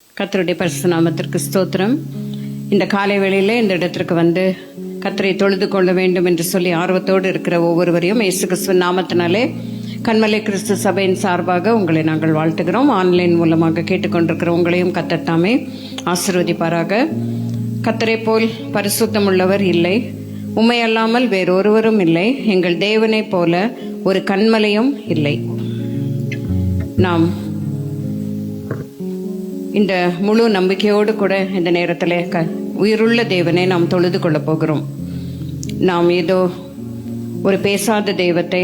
கர்த்தருடைய பரிசுத்த நாமத்திற்கு ஸ்தோத்திரம். இந்த காலை வேளையிலே இந்த இடத்திற்கு வந்து கர்த்தரை தொழுது கொள்ள வேண்டும் என்று சொல்லி ஆர்வத்தோடு இருக்கிற ஒவ்வொருவரையும் இயேசு கிறிஸ்துவின் நாமத்தினாலே கன்மலை கிறிஸ்து சபையின் சார்பாக உங்களை நாங்கள் வாழ்த்துகிறோம். ஆன்லைன் மூலமாக கேட்டுக்கொண்டிருக்கிற உங்களையும் கர்த்தர் தாமே ஆசீர்வதிப்பாராக. கர்த்தரை போல் பரிசுத்தம் உள்ளவர் இல்லை, உம்மை அல்லாமல் வேறொருவரும் இல்லை, எங்கள் தேவனைப் போல ஒரு கன்மலையும் இல்லை. நாம் இந்த முழு நம்பிக்கையோடு கூட இந்த நேரத்தில் உயிருள்ள தேவனை நாம் தொழுது கொள்ள போகிறோம். நாம் ஏதோ ஒரு பேசாத தெய்வத்தை,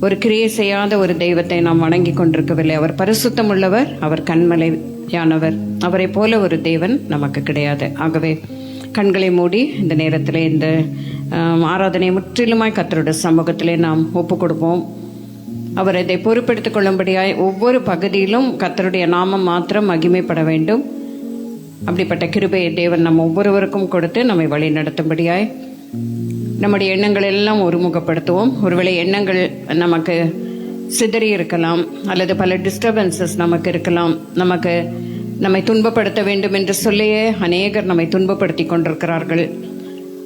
ஒரு கிரியை செய்யாத ஒரு தெய்வத்தை நாம் வணங்கி கொண்டிருக்கவில்லை. அவர் பரிசுத்தம் உள்ளவர், அவர் கன்மலையானவர். அவரை போல ஒரு தேவன் நமக்கு கிடையாது. ஆகவே கண்களை மூடி இந்த நேரத்தில் இந்த ஆராதனை முற்றிலுமாய் கர்த்தருடைய சமூகத்திலே நாம் ஒப்பு கொடுப்போம். அவர் இதை பொறுப்பெடுத்துக் கொள்ளும்படியாய் ஒவ்வொரு பகுதியிலும் கர்த்தருடைய நாமம் மாத்திரம் மகிமைப்பட வேண்டும். அப்படிப்பட்ட கிருபையை தேவன் நம் ஒவ்வொருவருக்கும் கொடுத்து நம்மை வழி நடத்தும்படியாய் நம்முடைய எண்ணங்கள் எல்லாம் ஒருமுகப்படுத்துவோம். ஒருவேளை எண்ணங்கள் நமக்கு சிதறி இருக்கலாம், அல்லது பல டிஸ்டர்பன்சஸ் நமக்கு இருக்கலாம். நம்மை துன்பப்படுத்த வேண்டும் என்று சொல்லியே அநேகர் நம்மை துன்பப்படுத்தி கொண்டிருக்கிறார்கள்.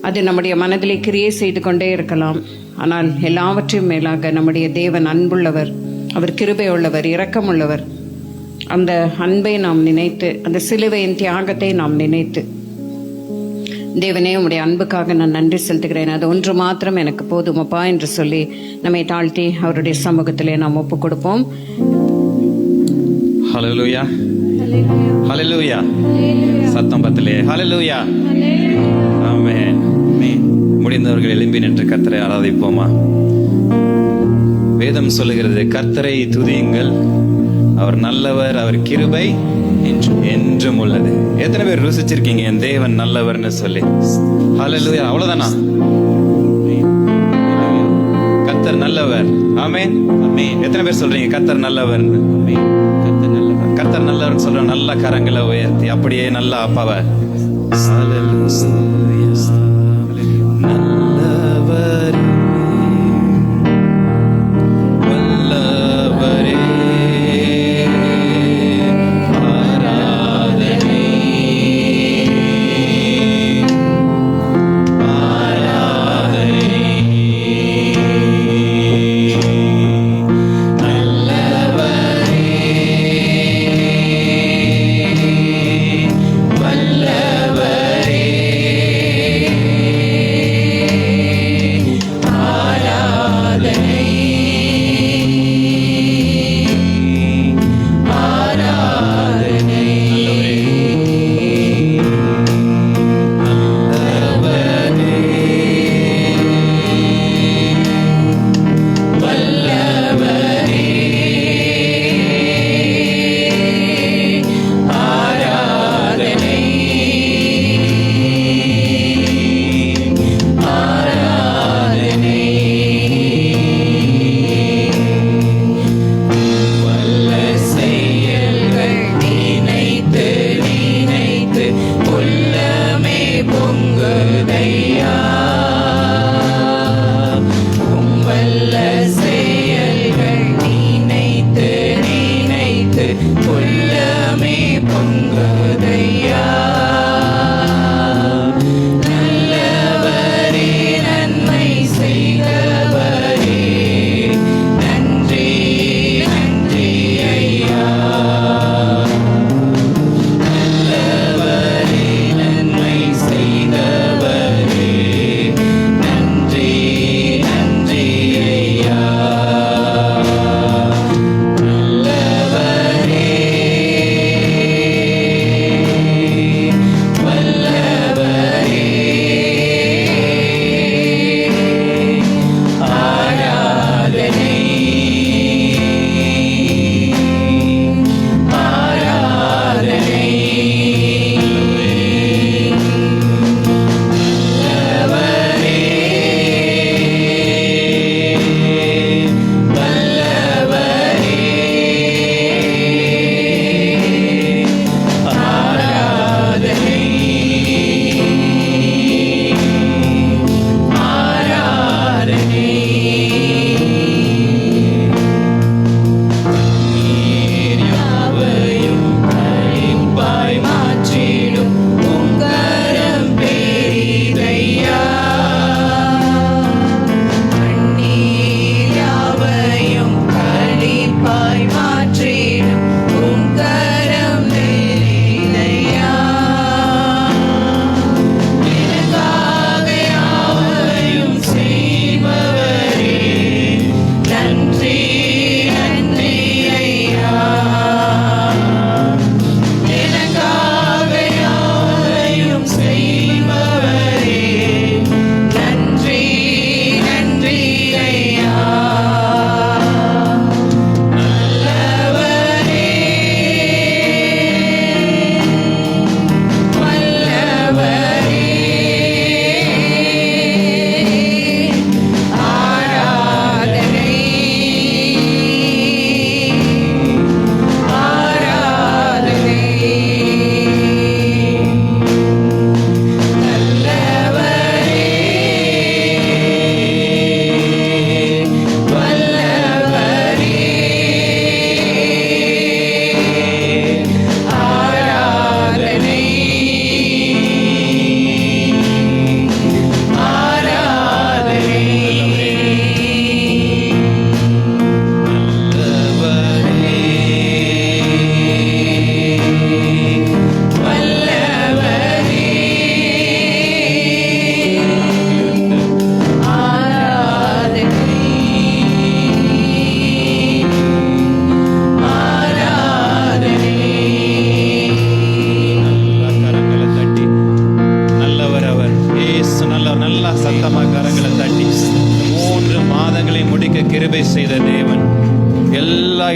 அது நம்முடைய மனதிலே கிரியை செய்து கொண்டே இருக்கலாம். ஆனால் எல்லாவற்றையும் மேலாக நம்முடைய தேவன் அன்புள்ளவர், அவர் கிருபை உள்ளவர், இரக்கமுள்ளவர். அந்த அன்பை நாம் நினைத்து, அந்த சிலுவையின் தியாகத்தை நாம் நினைத்து, தேவனே உம்முடைய அன்புக்காக நான் நன்றி செலுத்துகிறேன், அது ஒன்று மாத்திரம் எனக்கு போதுமப்பா என்று சொல்லி நம்மை தாழ்த்தி அவருடைய சமூகத்திலே நாம் ஒப்பு கொடுப்போம். ஹல்லேலூயா, ஹல்லேலூயா, சத்தம் பத்தலே, ஹல்லேலூயா, ஆமென். முடிந்தவர்கள் எழும்பி நின்று கர்த்தரை ஆராதிப்போமா? வேதம் சொல்லுகிறது, கர்த்தரை துதியுங்கள், அவர் நல்லவர், அவர் கிருபை என்றும் உள்ளது. எத்தனை பேர் ருசிச்சிருக்கீங்க என் தேவன் நல்லவர்னு சொல்லி? ஹல்லேலூயா, அவ்வளவுதானா? கர்த்தர் நல்லவர். ஆமென், ஆமென். எத்தனை பேர் சொல்றீங்க கர்த்தர் நல்லவர்? கர்த்தர் நல்லவர், கர்த்தர் நல்லவர் சொல்ற நல்ல கரங்களை உயர்த்தி அப்படியே நல்ல அப்பாவை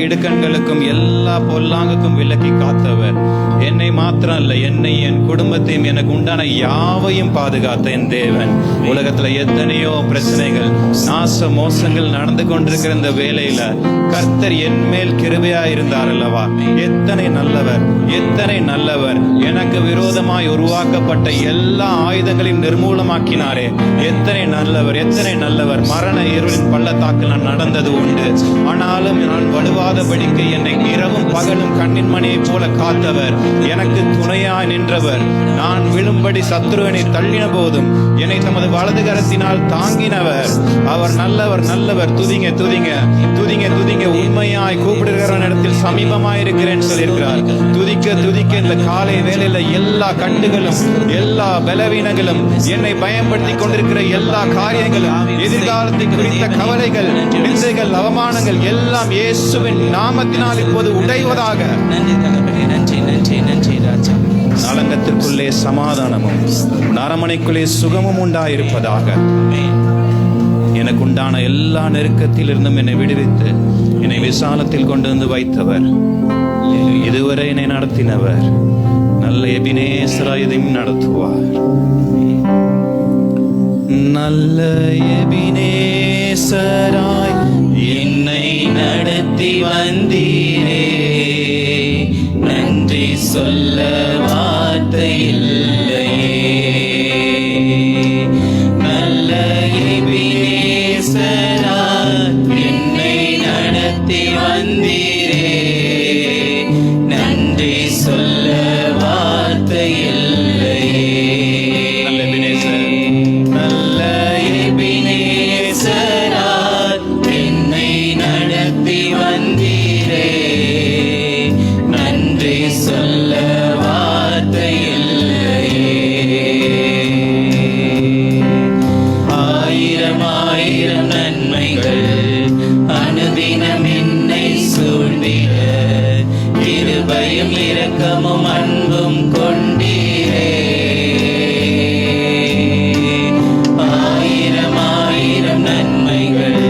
இடுக்கண்களுக்கும் எல்லா பொல்லாங்குக்கும் விலக்கி காத்தவர். என்னை மாத்திரம் அல்ல, என்னை, என் குடும்பத்தையும், எனக்கு உண்டான யாவையும் பாதுகாத்த என் தேவன். உலகத்துல எத்தனையோ பிரச்சனைகள், நாச மோசங்கள் நடந்து கொண்டிருக்கிற இந்த வேளையில கர்த்தர் என் மேல் கிருபையா இருந்தார் அல்லவா? எத்தனை நல்லவர், எத்தனை நல்லவர். எனக்கு விரோதமாய் உருவாக்கப்பட்ட எல்லா ஆயுதங்களையும் நிர்மூலமாக்கினாரே. எத்தனை நல்லவர், எத்தனை நல்லவர். மரண இருளின் பள்ளத்தாக்கில் நான் நடந்தது உண்டு, ஆனாலும் நான் வலுவாதபடிக்கு என்னை இரவும் பகலும் கண்ணின் மணியை போல காத்தவர். எனக்கு துணையாய் நின்றவர். நான் விழும்படி சத்துருவனை தள்ளின போதும் என்னை தமது வலது கரத்தினால் தாங்கினவர். அவர் நல்லவர், நல்லவர். துதிங்க, துதிங்க, துதிங்க, துதிங்க. உண்மையாய் கூப்பிடுகிறவன் இடத்தில் சமீபமாய் இருக்கிறேன் சொல்லியிருக்கிறார். துதிக்க, துதிக்க. இந்த காலை வேளையில எல்லா கட்டுகளும், எல்லா பலவீனங்களும், என்னை பயன்படுத்தி கொண்டிருக்கிற எல்லா காரியங்களும், எதிர்காலத்தை குறித்த கவலைகள், நிந்தைகள், அவமானங்கள் எல்லாம் இயேசுவின் நாமத்தினால் இப்போது உடைவதாக. நலங்கத்திற்குள்ளே சமாதானமும், அரமனைக்குள்ளே சுகமும் உண்டாயிருப்பதாக. எனக்கு உண்டான எல்லா நெருக்கத்தில் இருந்தும் என்னை விடுவித்து என்னை விசாலத்தில் கொண்டு வந்து வைத்தவர். இதுவரை என்னை நடத்தினவர். நல்ல எபினேசராய் இதையும் நடத்துவார். நல்ல எபினேசராய் என்னை நடத்தி வந்தீரே, நன்றி சொல்ல வார்த்தை இல்லையே. நல்ல எபினேசராய் என்னை நடத்தி வந்தீரே, நன்றி சொல்ல வார்த்தை இல்லையே. நல்ல எபினேசர், நல்ல எபினேசராய் என்னை நடத்தி வந்தீரே, நன்றி சொல்ல வார்த்தை இல்லையே. ஆயிரம் ஆயிரம் நன்மைகள் அனுதினம் என்னை சூழ்ந்திட, கிருபையும் இரக்கமும் அன்பும் கொண்டீரே. ஆயிரம் ஆயிரம் நன்மைகள்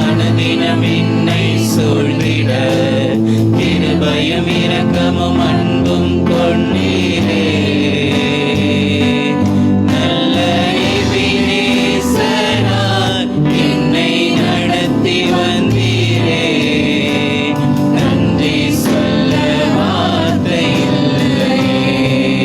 அனுதினம் என்னை சூழ்ந்திட, கிருபையும் இரக்கமும் அன்பும் கொண்டீரே. நல்ல எபினேசராய் என்னை நடத்தி வந்தீரே, நன்றி சொல்ல வார்த்தை இல்லையே.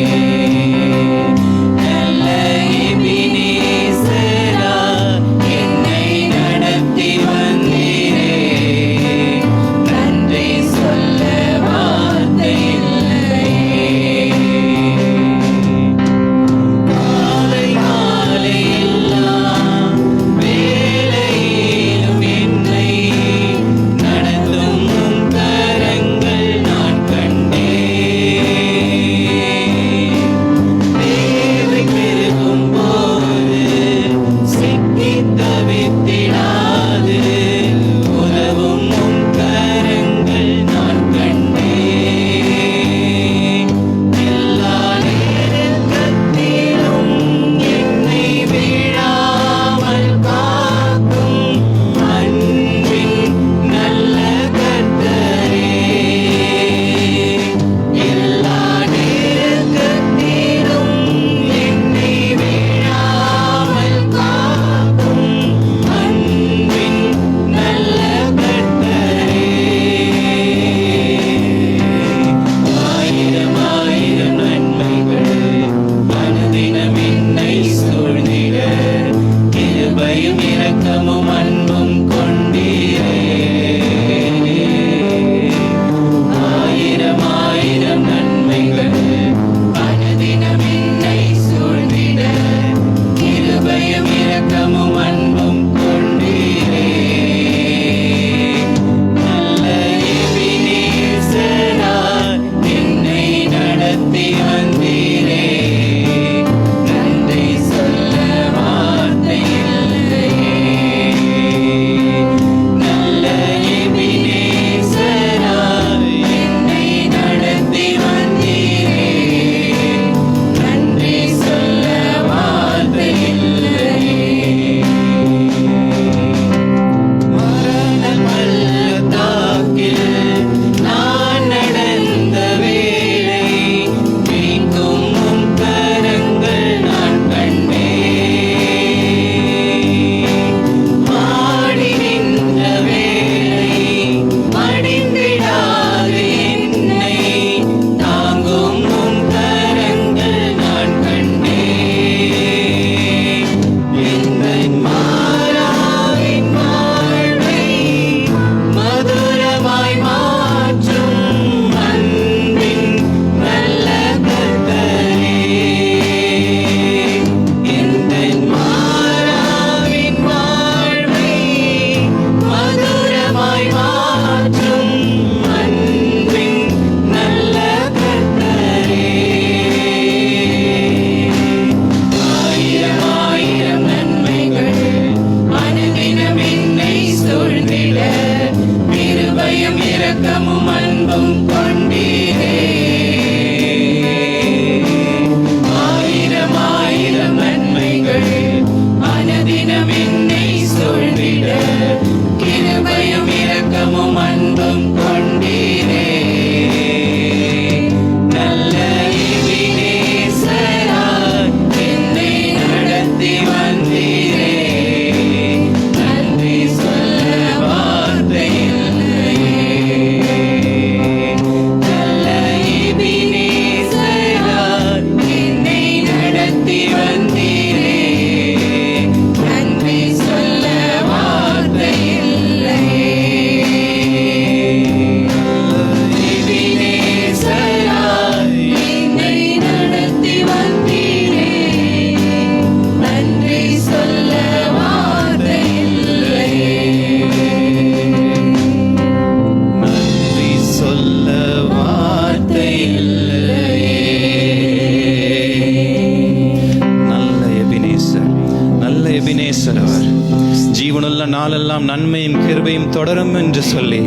நாட்களெல்லாம் நன்மையும் கிருபையும் தொடரும் என்று சொல்லி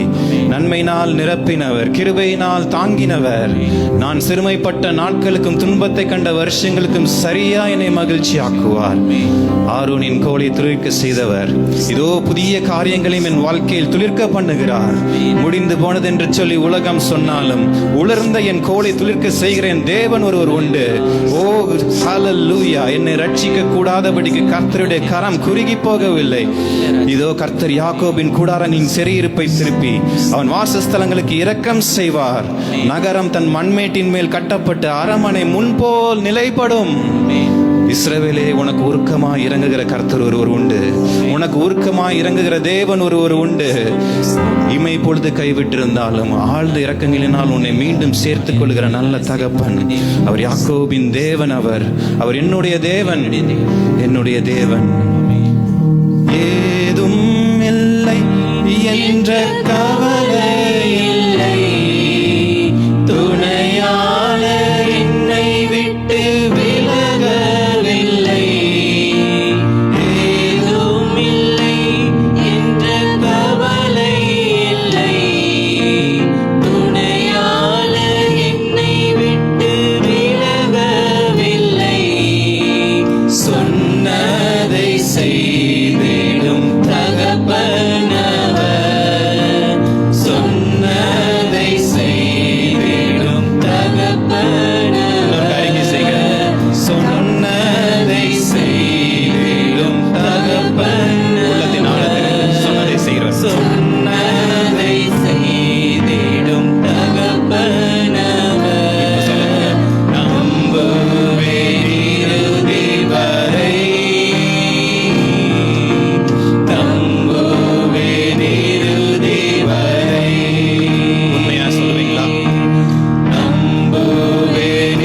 நன்மையினால் நிரப்பினவர், கிருபையினால் தாங்கினவர். நான் சிறுமைப்பட்ட நாட்களுக்கும் துன்பத்தை கண்ட வருஷங்களுக்கும் சரியா என்னை மகிழ்ச்சி ஆக்குவார். ஆரோனின் கோலை துளிர்க்க செய்தவர் இதோ புதிய காரியங்களையும் என் வாழ்க்கையில் துளிர்க்க பண்ணுகிறார். முடிந்து போனது என்று சொல்லி உலகம் சொன்னாலும் உலர்ந்த என் கோலை துளிர்க்க செய்கிற என் தேவன் ஒருவர் உண்டு. ஓ ஹல்லேலூயா! என்னை ரட்சிக்க கூடாதபடிக்கு கர்த்தருடைய கரம் குறுகி போகவில்லை. இதோ கர்த்தர் யாக்கோபின் கூடாரனின் சிறையிருப்பை திருப்பி அவன் வாசஸ்தலங்களுக்கு இரக்கம் செய்வார். நகரம் தன் மண்மேட்டின் மேல் கட்டப்பட்டு அரமனை முன்போல் நிலைப்படும். இஸ்ரவேலே, உனக்கு உருக்கமாய் இறங்குகிற கர்த்தர் ஒருவர் உண்டு. உனக்கு உருக்கமாய் இறங்குகிற தேவன் ஒருவர் உண்டு. இமை பொழுது கைவிட்டிருந்தாலும் ஆழ்ந்த இரக்கங்களினால் உன்னை மீண்டும் சேர்த்துக் கொள்கிற நல்ல தகப்பன் அவர் யாக்கோபின் தேவன். அவர் என்னுடைய தேவன், என்னுடைய தேவன். ஏதும் இல்லை என்ற கவலை இல்லை, துணையாளர் என்னை விட்டு விலகவில்லை. ஏதும் இல்லை என்ற கவலை இல்லை, துணையாளர் என்னை விட்டு விலகவில்லை. சொன்னதை செய்திடும் தகப்பனவர், சொன்னதை செய்திடும் தகப்பனவர், சொன்னதை செய்திடும் தகப்பனவர். உள்ளத்தின் ஆழத்தில் சொன்னதை செய்கிறவர், சொன்னதை செய்திடும் தகப்பனவர். நம்புவேன் இறுதி வரை, நம்புவேன் இறுதி வரை. உண்மையா சொல்லுவீங்களா? நம்புவேன்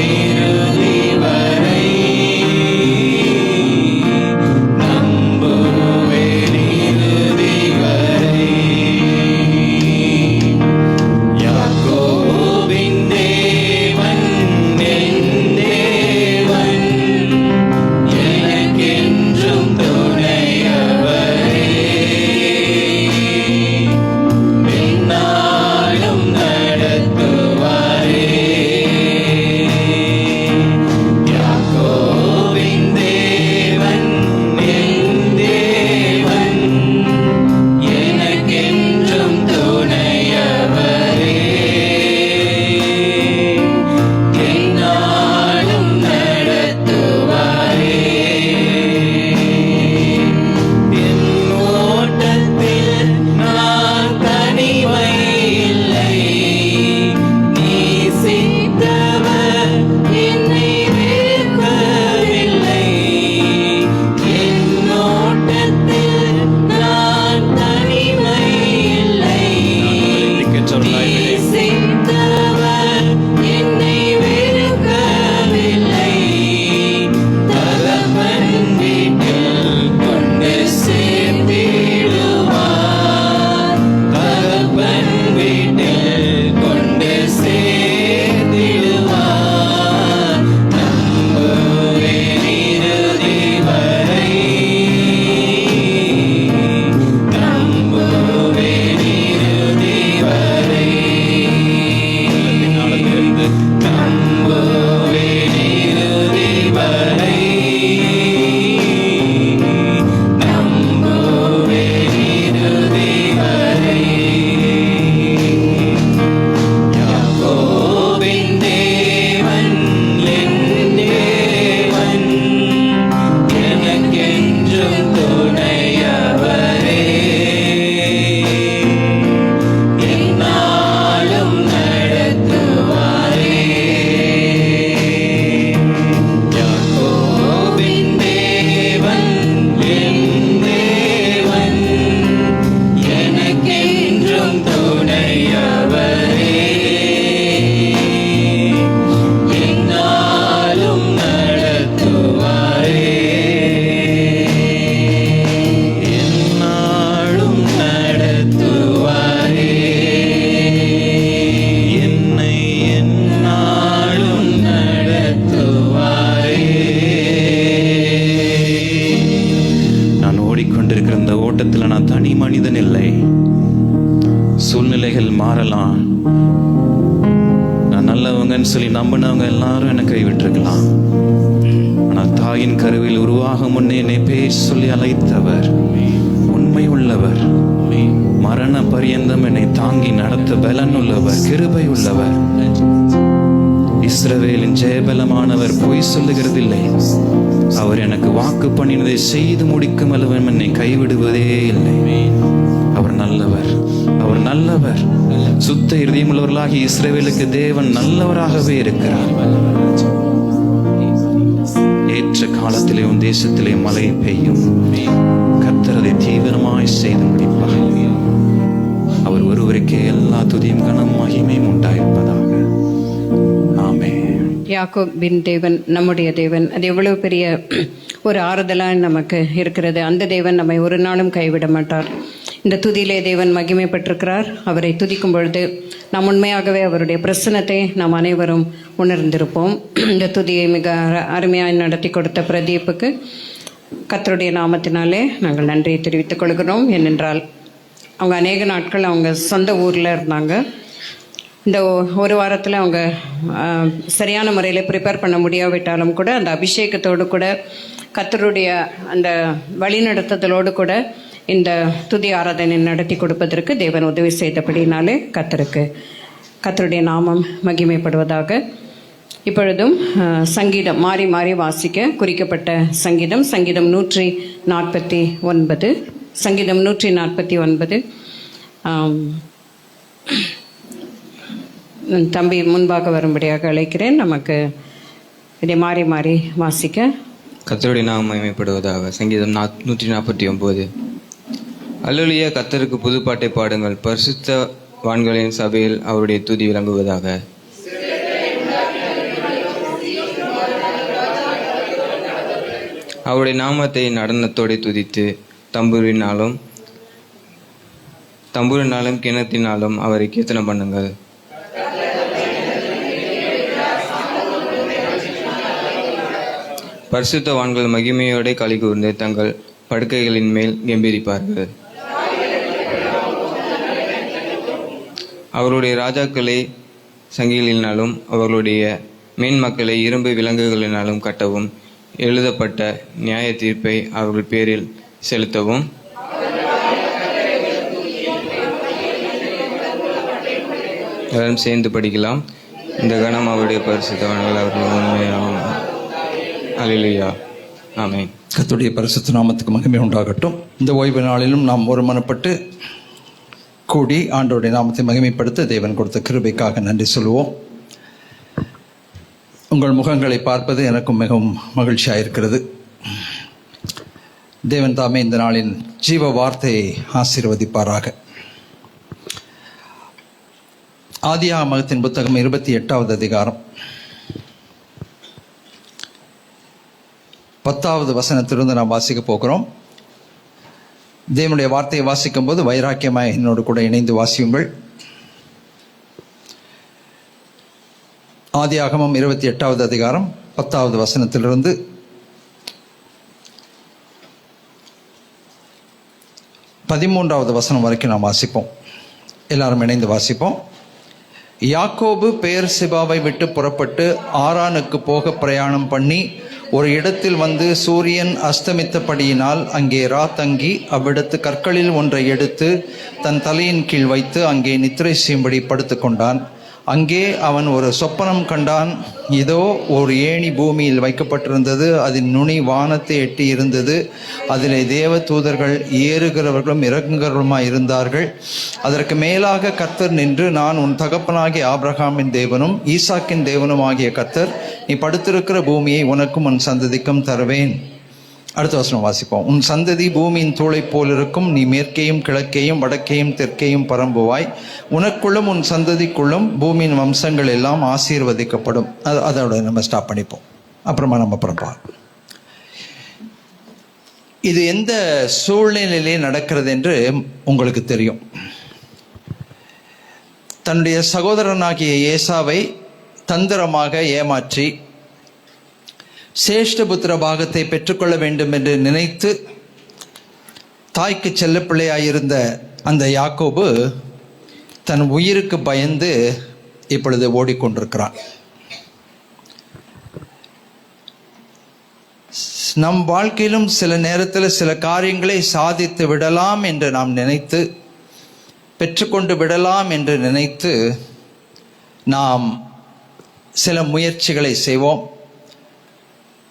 இல்லைன்னு சொல்லி நம்பினவங்க எல்லாரும் என்னை கைவிட்டிருக்கலாம். ஆனால் தாயின் கருவில் உருவாக முன்னே என்னை பேர் சொல்லி அழைத்தவர் உண்மை உள்ளவர், மரண பரியந்தம் என்னை தாங்கி நடத்த பலன் உள்ளவர், கிருபை உள்ளவர். இஸ்ரவேலின் ஜெயபலமானவர் பொய் சொல்லுகிறதில்லை. அவர் எனக்கு வாக்கு பண்ணினதை செய்து முடிக்கும் அளவன் என்னை கைவிடுவதே இல்லை. அவர் நல்லவர், அவர் நல்லவர். சுத்த இருதயம் உள்ளவர்களாகி இஸ்ரவேலுக்கு தேவன் நல்லவராகவே இருக்கிறார். ஏற்ற காலத்திலே உன் தேசத்திலே மழை பெய்யும். கர்த்தர் அதை தீவிரமாய் செய்து முடிப்பார். அவர் ஒருவருக்கே எல்லா துதியும் கனம் மகிமையும் உண்டாயிருப்பதாக. ஆமென். யாக்கோபின் தேவன் நம்முடைய தேவன். அது எவ்வளவு பெரிய ஒரு ஆறுதலாக நமக்கு இருக்கிறது. அந்த தேவன் நம்மை ஒரு நாளும் கைவிட மாட்டார். இந்த துதியிலே தேவன் மகிமை பெற்றிருக்கிறார். அவரை துதிக்கும் பொழுது நாம் உண்மையாகவே அவருடைய பிரசன்னத்தை நாம் அனைவரும் உணர்ந்திருப்போம். இந்த துதியை மிக அருமையாக நடத்தி கொடுத்த பிரதீப்புக்கு கர்த்தருடைய நாமத்தினாலே நாங்கள் நன்றியை தெரிவித்துக் கொள்கிறோம். ஏனென்றால் அவங்க அநேக நாட்கள் அவங்க சொந்த ஊரில் இருந்தாங்க. இந்த ஒரு வாரத்தில் அவங்க சரியான முறையில் ப்ரிப்பேர் பண்ண முடியாவிட்டாலும் கூட அந்த அபிஷேகத்தோடு கூட கர்த்தருடைய அந்த வழிநடத்துதலோடு கூட இந்த துதி ஆராதனை நடத்தி கொடுப்பதற்கு தேவன் உதவி செய்தபடினாலே கர்த்தருடைய நாமம் மகிமைப்படுவதாக. இப்பொழுதும் சங்கீதம் மாறி மாறி வாசிக்க குறிக்கப்பட்ட சங்கீதம் 149. சங்கீதம் 149. தம்பி முன்பாக வரும்படியாக அழைக்கிறேன். நமக்கு இதை மாறி மாறி வாசிக்க. கர்த்தருடைய நாமம் மகிமைப்படுவதாக. சங்கீதம் 149. அல்லேலூயா, கர்த்தருக்கு புதுப்பாட்டை பாடுங்கள், பரிசுத்த வான்களின் சபையில் அவருடைய துதி விளங்குவதாக. அவருடைய நாமத்தை நடனத்தோடு துதித்து தம்புரினாலும் கிணத்தினாலும் அவரை கீர்த்தனம் பண்ணுங்கள். பரிசுத்தவான்கள் மகிமையோடு களி கூர்ந்து தங்கள் படுக்கைகளின் மேல் கெம்பீரிப்பார்கள். அவருடைய ராஜாக்களை சங்கிலினாலும் அவர்களுடைய மேன்மக்களை இரும்பு விலங்குகளினாலும் கட்டவும், எழுதப்பட்ட நியாய தீர்ப்பை அவர்கள் பேரில் செலுத்தவும். எல்லாரும் சேர்ந்து படிக்கலாம். இந்த கணம் அவருடைய பரிசுத்தவான்கள் அவர்கள் உண்மையாகும். அல்லேலூயா, ஆமென். கர்த்தருடைய பரிசுத்த நாமத்துக்கு மகிமை உண்டாகட்டும். இந்த ஓய்வு நாளிலும் நாம் ஒருமனப்பட்டு கூடி ஆண்டவருடைய நாமத்தை மகிமைப்படுத்த தேவன் கொடுத்த கிருபைக்காக நன்றி சொல்லுவோம். உங்கள் முகங்களை பார்ப்பது எனக்கும் மிகவும் மகிழ்ச்சியாக இருக்கிறது. தேவன் தாமே இந்த நாளின் ஜீவ வார்த்தையை ஆசீர்வதிப்பாராக. ஆதியாகமத்தின் புத்தகம் 28வது அதிகாரம் 10வது வசனத்திலிருந்து நாம் வாசிக்க போகிறோம். தேவனுடைய வார்த்தையை வாசிக்கும் போது வைராக்கியமாய் என்னோடு கூட இணைந்து வாசியுங்கள். ஆதியாகமம் 28வது அதிகாரம் 10வது வசனத்திலிருந்து 13வது வசனம் வரைக்கும் நாம் வாசிப்போம். எல்லாரும் இணைந்து வாசிப்போம். யாக்கோபு பெயர்செபாவை விட்டு புறப்பட்டு ஆரானுக்கு போக பிரயாணம் பண்ணி ஒரு இடத்தில் வந்து சூரியன் அஸ்தமித்தபடியினால் அங்கே தங்கி அவ்விடத்து கற்களில் ஒன்றை எடுத்து தன் தலையின் கீழ் வைத்து அங்கே நித்திரை செய்யும்படி படுத்து கொண்டான். அங்கே அவன் ஒரு சொப்பனம் கண்டான். இதோ ஒரு ஏணி பூமியில் வைக்கப்பட்டிருந்தது, அதன் நுனி வானத்தை எட்டி இருந்தது. அதிலே தேவ தூதர்கள் ஏறுகிறவர்களும் இறங்குகிறவர்களுமாய் இருந்தார்கள். அதற்கு மேலாக கர்த்தர் நின்று, நான் உன் தகப்பனாகிய ஆபிரகாமின் தேவனும் ஈசாக்கின் தேவனும் ஆகிய கர்த்தர், நீ படுத்திருக்கிற பூமியை உனக்கும் உன் சந்ததிக்கும் தருவேன். அடுத்த வசனம் வாசிப்போம். உன் சந்ததி பூமியின் தூளை போல் இருக்கும். நீ மேற்கேயும் கிழக்கேயும் வடக்கேயும் தெற்கேயும் பரம்புவாய். உனக்குள்ளும் உன் சந்ததிக்குள்ளும் பூமியின் வம்சங்கள் எல்லாம் ஆசீர்வதிக்கப்படும். அதோட நம்ம ஸ்டாப் பண்ணிப்போம். அப்புறமா நம்ம பரப்போம். இது எந்த சூழ்நிலையிலே நடக்கிறது என்று உங்களுக்கு தெரியும். தன்னுடைய சகோதரனாகிய ஏசாவை தந்திரமாக ஏமாற்றி சேஷ்டபுத்திர பாகத்தை பெற்றுக்கொள்ள வேண்டும் என்று நினைத்து தாய்க்கு செல்லப்பிள்ளையாயிருந்த அந்த யாக்கோபு தன் உயிருக்கு பயந்து இப்பொழுது ஓடிக்கொண்டிருக்கிறான். நம் வாழ்க்கையிலும் சில நேரத்தில் சில காரியங்களை சாதித்து விடலாம் என்று நாம் நினைத்து, பெற்றுக்கொண்டு விடலாம் என்று நினைத்து நாம் சில முயற்சிகளை செய்வோம்.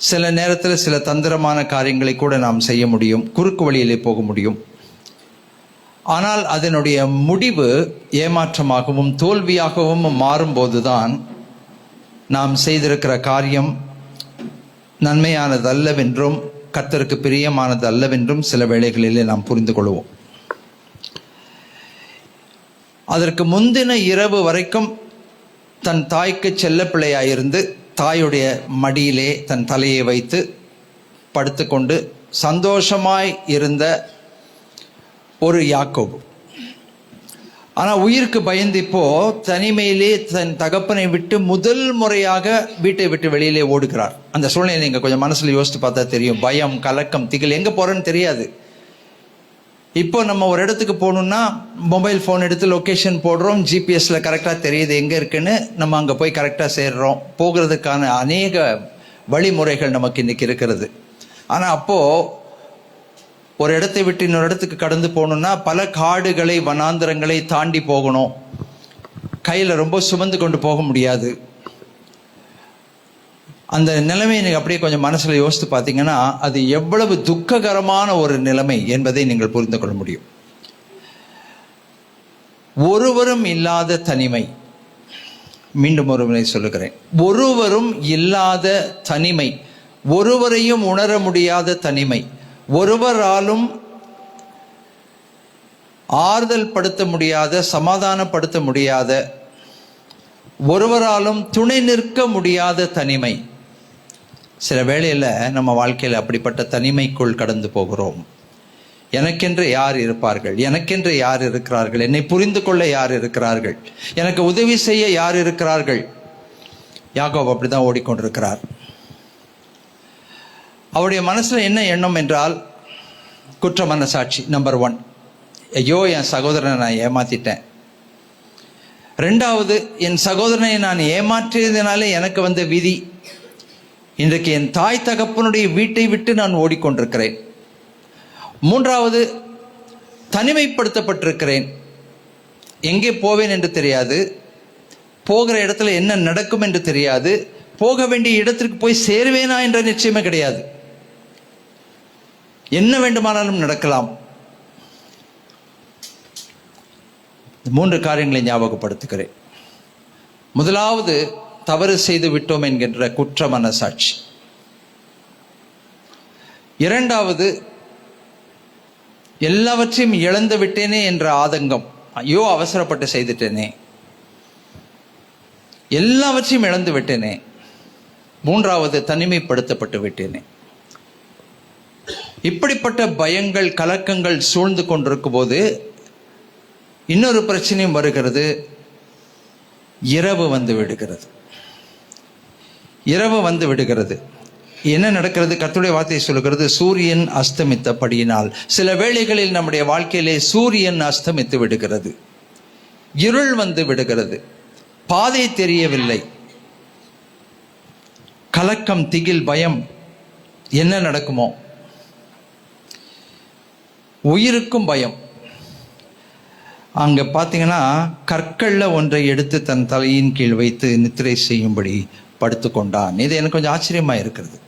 சில நேரத்தில் சில தந்திரமான காரியங்களை கூட நாம் செய்ய முடியும், குறுக்கு வழியிலே போக முடியும். ஆனால் அதனுடைய முடிவு ஏமாற்றமாகவும் தோல்வியாகவும் மாறும்போதுதான் நாம் செய்திருக்கிற காரியம் நன்மையானது அல்லவென்றும் கர்த்தருக்கு பிரியமானது அல்லவென்றும் சில வேளைகளிலே நாம் புரிந்து கொள்வோம். அதற்கு முந்தின இரவு வரைக்கும் தன் தாய்க்கு செல்ல பிள்ளையாயிருந்து தாயுடைய மடியிலே தன் தலையை வைத்து படுத்துக்கொண்டு சந்தோஷமாய் இருந்த ஒரு யாக்கோபு. ஆனால் உயிருக்கு பயந்து இப்போ தனிமையிலே தன் தகப்பனை விட்டு முதல் முறையாக வீட்டை விட்டு வெளியிலே ஓடுகிறார். அந்த சூழ்நிலை நீங்கள் கொஞ்சம் மனசில் யோசித்து பார்த்தா தெரியும். பயம், கலக்கம், திகில், எங்கே போகிறேன்னு தெரியாது. இப்போ நம்ம ஒரு இடத்துக்கு போகணுன்னா மொபைல் ஃபோன் எடுத்து லொக்கேஷன் போடுறோம், ஜிபிஎஸ்ல கரெக்டாக தெரியுது எங்கே இருக்குன்னு, நம்ம அங்கே போய் கரெக்டாக சேர்றோம். போகிறதுக்கான அநேக வழிமுறைகள் நமக்கு இன்றைக்கி இருக்கிறது. ஆனால் அப்போது ஒரு இடத்தை விட்டு இன்னொரு இடத்துக்கு கடந்து போகணுன்னா பல காடுகளை, வனாந்திரங்களை தாண்டி போகணும். கையில் ரொம்ப சுமந்து கொண்டு போக முடியாது. அந்த நிலைமையை நீங்கள் அப்படியே கொஞ்சம் மனசில் யோசித்து பார்த்தீங்கன்னா அது எவ்வளவு துக்ககரமான ஒரு நிலைமை என்பதை நீங்கள் புரிந்து கொள்ள முடியும். ஒருவரும் இல்லாத தனிமை. மீண்டும் ஒரு முறை சொல்லுகிறேன், ஒருவரும் இல்லாத தனிமை, ஒருவரையும் உணர முடியாத தனிமை, ஒருவராலும் ஆறுதல் படுத்த முடியாத, சமாதானப்படுத்த முடியாத, ஒருவராலும் துணை நிற்க முடியாத தனிமை. சில வேளையில் நம்ம வாழ்க்கையில் அப்படிப்பட்ட தனிமைக்குள் கடந்து போகிறோம். எனக்கென்று யார் இருப்பார்கள், எனக்கென்று யார் இருக்கிறார்கள், என்னை புரிந்து கொள்ள யார் இருக்கிறார்கள், எனக்கு உதவி செய்ய யார் இருக்கிறார்கள். யாக்கோபு அப்படிதான் ஓடிக்கொண்டிருக்கிறார். அவருடைய மனசில் என்ன எண்ணம் என்றால் குற்ற மனசாட்சி. நம்பர் 1, ஐயோ என் சகோதரனை நான் ஏமாத்திட்டேன். 2வது, என் சகோதரனை நான் ஏமாற்றியதுனாலே எனக்கு வந்த விதி. இன்றைக்கு என் தாய் தகப்பனுடைய வீட்டை விட்டு நான் ஓடிக்கொண்டிருக்கிறேன். 3வது, தனிமைப்படுத்தப்பட்டிருக்கிறேன். எங்கே போவேன் என்று தெரியாது, போகிற இடத்துல என்ன நடக்கும் என்று தெரியாது, போக வேண்டிய இடத்திற்கு போய் சேருவேனா என்ற நிச்சயமே கிடையாது. என்ன வேண்டுமானாலும் நடக்கலாம். 3 காரியங்களை ஞாபகப்படுத்துகிறேன். முதலாவது, தவறு செய்து விட்டோம் என்கின்ற குற்ற மனசாட்சி. 2வது, எல்லாவற்றையும் இழந்து விட்டேனே என்ற ஆதங்கம். ஐயோ அவசரப்பட்டு செய்துட்டேனே, எல்லாவற்றையும் இழந்து விட்டேனே. 3வது, தனிமைப்படுத்தப்பட்டு விட்டேனே. இப்படிப்பட்ட பயங்கள், கலக்கங்கள் சூழ்ந்து கொண்டிருக்கும் போது இன்னொரு பிரச்சனையும் வருகிறது. இரவு வந்து விடுகிறது. இரவு வந்து விடுகிறது. என்ன நடக்கிறது? கர்த்தருடைய வார்த்தை சொல்லுகிறது, சூரியன் அஸ்தமித்தபடியினால். சில வேளைகளில் நம்முடைய வாழ்க்கையிலே சூரியன் அஸ்தமித்து விடுகிறது, இருள் வந்து விடுகிறது, பாதை தெரியவில்லை, கலக்கம், திகில், பயம், என்ன நடக்குமோ, உயிருக்கும் பயம். அங்கே பார்த்தீங்கன்னா கற்களில் ஒன்றை எடுத்து தன் தலையின் கீழ் வைத்து நித்திரை செய்யும்படி படுத்து கொண்டான். இது எனக்கு கொஞ்சம் ஆச்சரியமாக இருக்கிறது.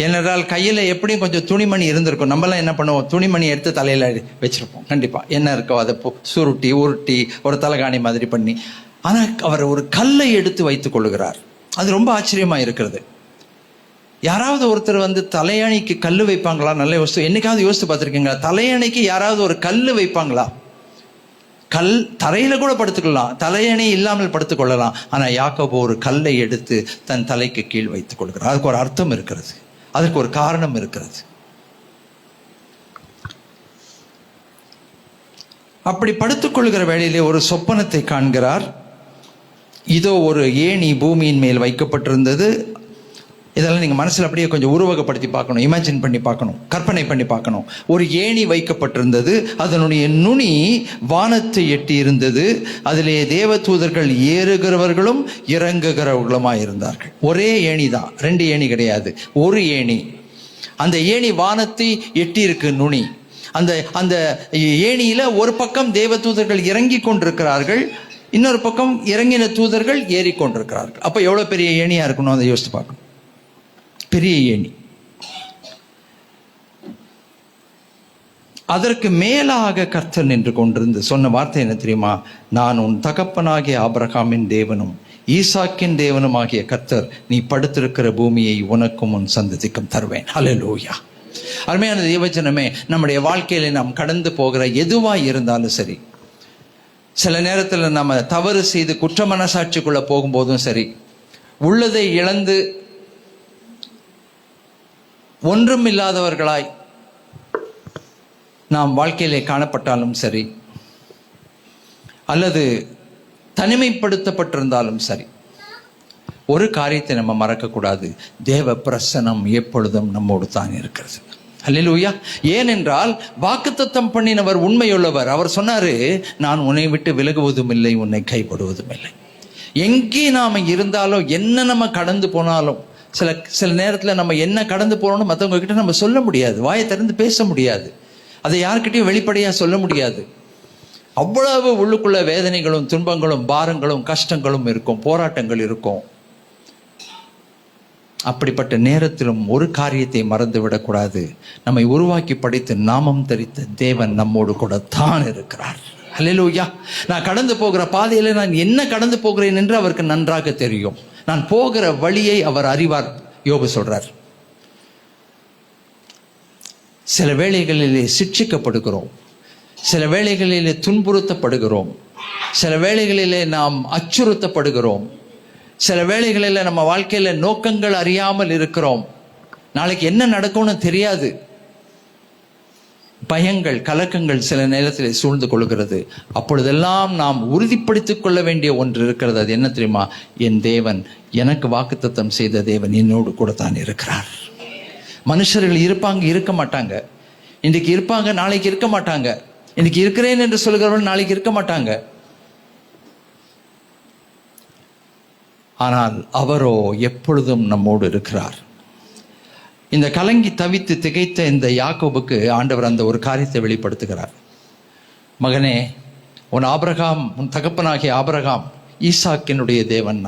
ஏனென்றால் கையில் எப்படியும் கொஞ்சம் துணிமணி இருந்திருக்கும். நம்மளாம் என்ன பண்ணுவோம், துணிமணி எடுத்து தலையில் வச்சுருப்போம். கண்டிப்பாக என்ன இருக்கோ அதை சுருட்டி உருட்டி ஒரு தலைகாணி மாதிரி பண்ணி. ஆனால் அவர் ஒரு கல்லை எடுத்து வைத்து கொள்ளுகிறார். அது ரொம்ப ஆச்சரியமாக இருக்கிறது. யாராவது ஒருத்தர் வந்து தலையணைக்கு கல் வைப்பாங்களா? நல்ல யோசித்து என்னைக்காவது யோசித்து பார்த்துருக்கீங்களா? தலையணைக்கு யாராவது ஒரு கல் வைப்பாங்களா? கல் தரையில் கூட படுத்துக்கலாம், தலையணை இல்லாமல் படுத்துக்கொள்ளலாம். ஆனால் யாக்கோபு ஒரு கல்லை எடுத்து தன் தலைக்கு கீழ் வைத்துக் கொள்கிறார். அதுக்கு ஒரு அர்த்தம் இருக்கிறது, அதற்கு ஒரு காரணம் இருக்கிறது. அப்படி படுத்துக்கொள்கிற வேளையிலே ஒரு சொப்பனத்தை காண்கிறார். இதோ ஒரு ஏணி பூமியின் மேல் வைக்கப்பட்டிருந்தது. இதெல்லாம் நீங்கள் மனசில் அப்படியே கொஞ்சம் உருவகப்படுத்தி பார்க்கணும், இமேஜின் பண்ணி பார்க்கணும், கற்பனை பண்ணி பார்க்கணும். ஒரு ஏணி வைக்கப்பட்டிருந்தது, அதனுடைய நுனி வானத்தை எட்டி இருந்தது. அதிலே தேவ தூதர்கள் ஏறுகிறவர்களும் இறங்குகிறவர்களுமாய் இருந்தார்கள். ஒரே ஏணி தான், 2 ஏணி கிடையாது, ஒரு ஏணி. அந்த ஏணி வானத்தை எட்டி இருக்கு நுனி. அந்த அந்த ஏணியில ஒரு பக்கம் தேவ தூதர்கள் இறங்கி கொண்டிருக்கிறார்கள், இன்னொரு பக்கம் இறங்கின தூதர்கள் ஏறி கொண்டிருக்கிறார்கள். அப்ப எவ்வளவு பெரிய ஏணியா இருக்கணும் அதை யோசித்து பார்க்கணும். பெரிய ஏணி. அதற்கு மேலாக கர்த்தர் நின்று கொண்டிருந்து சொன்ன வார்த்தை என்ன தெரியுமா? நான் உன் தகப்பனாகிய ஆபிரகாமின் தேவனும் ஈசாக்கின் தேவனும் ஆகிய கர்த்தர், நீ படுத்திருக்கிற பூமியை உனக்கும் உன் சந்ததிக்கும் தருவேன். ஹல்லேலூயா. அருமையான தேவஜனமே, நம்முடைய வாழ்க்கையில நாம் கடந்து போகிற எதுவாய் இருந்தாலும் சரி, சில நேரத்தில் நம்ம தவறு செய்து குற்ற மனசாட்சிக்குள்ள போகும்போதும் சரி, உள்ளதை இழந்து ஒன்றும் இல்லாதவர்களாய் நாம் வாழ்க்கையிலே காணப்பட்டாலும் சரி, அல்லது தனிமைப்படுத்தப்பட்டிருந்தாலும் சரி, ஒரு காரியத்தை நம்ம மறக்கக்கூடாது. தேவ பிரசனம் எப்பொழுதும் நம்மோடு தான் இருக்கிறது. அல்லேலூயா. ஏனென்றால் வாக்குத்தத்தம் பண்ணினவர் உண்மையுள்ளவர். அவர் சொன்னாரு, நான் உன்னை விட்டு விலகுவதும் இல்லை, உன்னை கைப்படுவதும் இல்லை. எங்கே நாம இருந்தாலும், என்ன நம்ம கடந்து போனாலும், சில நேரத்தில் நம்ம என்ன கடந்து போனோம்னு மற்றவங்க கிட்ட நம்ம சொல்ல முடியாது, வாயை திறந்து பேச முடியாது, அதை யார்கிட்டையும் வெளிப்படையா சொல்ல முடியாது. அவ்வளவு உள்ளுக்குள்ள வேதனைகளும் துன்பங்களும் பாரங்களும் கஷ்டங்களும் இருக்கும், போராட்டங்கள் இருக்கும். அப்படிப்பட்ட நேரத்திலும் ஒரு காரியத்தை மறந்து விடக்கூடாது. நம்மை உருவாக்கி படைத்து நாமம் தரித்த தேவன் நம்மோடு கூட தான் இருக்கிறார். அல்லேலூயா. நான் கடந்து போகிற பாதையில நான் என்ன கடந்து போகிறேன் என்று அவருக்கு நன்றாக தெரியும். நான் போகிற வழியை அவர் அறிவார். யோபு சொல்றார், சில வேளைகளிலே சிட்சிக்கப்படுகிறோம், சில வேளைகளிலே துன்புறுத்தப்படுகிறோம், சில வேளைகளிலே நாம் அச்சுறுத்தப்படுகிறோம், சில வேளைகளில் நம்ம வாழ்க்கையில நோக்கங்கள் அறியாமல் இருக்கிறோம். நாளைக்கு என்ன நடக்கும்னு தெரியாது. பயங்கள் கலக்கங்கள் சில நேரத்தில் சூழ்ந்து கொள்கிறது. அப்பொழுதெல்லாம் நாம் உறுதிப்படுத்திக் கொள்ள வேண்டிய ஒன்று இருக்கிறது. அது என்ன தெரியுமா? என் தேவன், எனக்கு வாக்குத்தத்தம் செய்த தேவன் என்னோடு கூட தான் இருக்கிறார். மனுஷர்கள் இருப்பாங்க, இருக்க மாட்டாங்க. இன்றைக்கு இருப்பாங்க, நாளைக்கு இருக்க மாட்டாங்க. இன்னைக்கு இருக்கிறேன் என்று சொல்கிறவர்கள் நாளைக்கு இருக்க மாட்டாங்க. ஆனால் அவரோ எப்பொழுதும் நம்மோடு இருக்கிறார். இந்த கலங்கி தவித்து திகைத்த இந்த யாக்கோபுக்கு ஆண்டவர் அந்த ஒரு காரியத்தை வெளிப்படுத்துகிறார். மகனே, உன் தகப்பனாகிய ஆபிரகாம் ஈசாக்கினுடைய தேவன்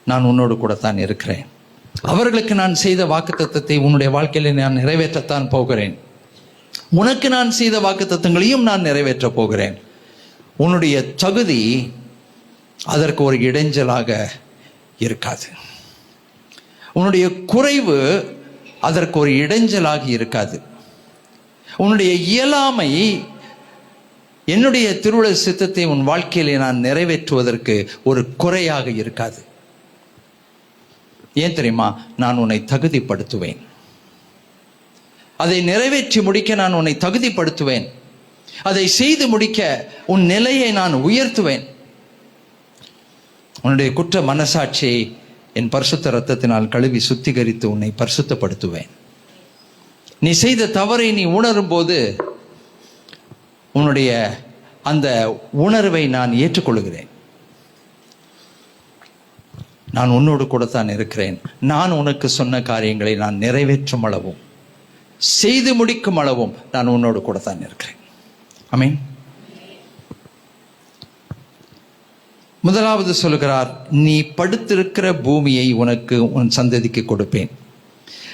நான் உன்னோடு கூட தான் இருக்கிறேன். அவர்களுக்கு நான் செய்த வாக்குத்தத்தத்தை உன்னுடைய வாழ்க்கையில நான் நிறைவேற்றத்தான் போகிறேன். உனக்கு நான் செய்த வாக்குத்தத்தங்களையும் நான் நிறைவேற்ற போகிறேன். உன்னுடைய தகுதி அதற்கு ஒரு இடைஞ்சலாக இருக்காது. உன்னுடைய குறைவு அதற்கு ஒரு இடைஞ்சலாக இருக்காது. உன்னுடைய இயலாமை என்னுடைய திருவுள சித்தத்தை உன் வாழ்க்கையிலே நான் நிறைவேற்றுவதற்கு ஒரு குறையாக இருக்காது. ஏன் தெரியுமா? நான் உன்னை தகுதிப்படுத்துவேன். அதை நிறைவேற்றி முடிக்க நான் உன்னை தகுதிப்படுத்துவேன். அதை செய்து முடிக்க உன் நிலையை நான் உயர்த்துவேன். உன்னுடைய குற்ற மனசாட்சியை என் பரிசுத்த இரத்தத்தினால் கழுவி சுத்திகரித்து உன்னை பரிசுத்தப்படுத்துவேன். நீ செய்த தவறை நீ உணரும் போது உன்னுடைய அந்த உணர்வை நான் ஏற்றுக்கொள்கிறேன். நான் உன்னோடு கூட தான் இருக்கிறேன். நான் உனக்கு சொன்ன காரியங்களை நான் நிறைவேற்றும் அளவும் செய்து முடிக்கும் அளவும் நான் உன்னோடு கூட தான் இருக்கிறேன். ஆமென். முதலாவது சொல்லுகிறார், நீ படுத்திருக்கிற பூமியை உனக்கு உன் சந்ததிக்கு கொடுப்பேன்.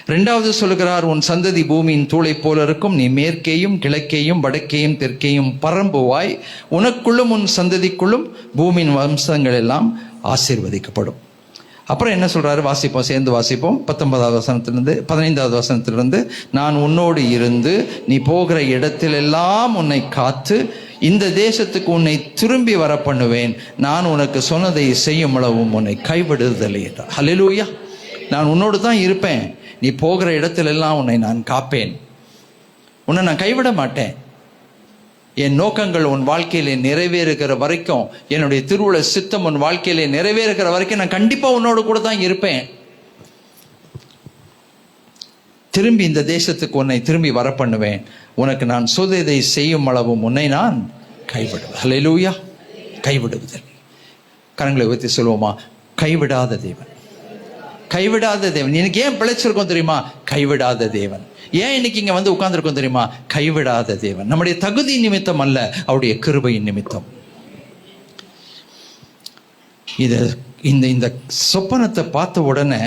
இரண்டாவது சொல்லுகிறார், உன் சந்ததி பூமியின் தூளை போல இருக்கும். நீ மேற்கேயும் கிழக்கேயும் வடக்கேயும் தெற்கேயும் பரம்புவாய். உனக்குள்ளும் உன் சந்ததிக்குள்ளும் பூமியின் வம்சங்கள் எல்லாம் ஆசீர்வதிக்கப்படும். அப்புறம் என்ன சொல்றாரு? வாசிப்போம், சேர்ந்து வாசிப்போம். 19வது வசனத்திலிருந்து 15வது வசனத்திலிருந்து, நான் உன்னோடு இருந்து நீ போகிற இடத்திலெல்லாம் உன்னை காத்து இந்த தேசத்துக்கு உன்னை திரும்பி வர பண்ணுவேன். நான் உனக்கு சொன்னதை செய்யும் அளவும் உன்னை கைவிடுதலை என்றார். ஹல்லேலூயா. நான் உன்னோடு தான் இருப்பேன். நீ போகிற இடத்திலெல்லாம் உன்னை நான் காப்பேன். உன்னை நான் கைவிட மாட்டேன். என் நோக்கங்கள் உன் வாழ்க்கையிலே நிறைவேறுகிற வரைக்கும், என்னுடைய திருவுள சித்தம் உன் வாழ்க்கையிலே நிறைவேறுகிற வரைக்கும் நான் கண்டிப்பா உன்னோடு கூட தான் இருப்பேன். திரும்பி இந்த தேசத்துக்கு உன்னை திரும்பி வர பண்ணுவேன். உனக்கு நான் சொன்னதை செய்யும் அளவும் உன்னை நான் கைவிடுவேன். ஹல்லேலூயா. கைவிடுவதில்லை. கரங்களை உயர்த்தி சொல்லுவோமா? கைவிடாத தேவன், கைவிடாத தேவன். எனக்கு ஏன் பிழைச்சிருக்கோம் தெரியுமா? கைவிடாத தேவன். ஏன் இன்னைக்கு இங்க வந்து உட்கார்ந்துருக்கோம் தெரியுமா? கைவிடாத தேவன். நம்முடைய தகுதி நிமித்தம் அல்ல, அவருடைய கிருபையின் நிமித்தம். இது இந்த சொப்பனத்தை பார்த்த உடனே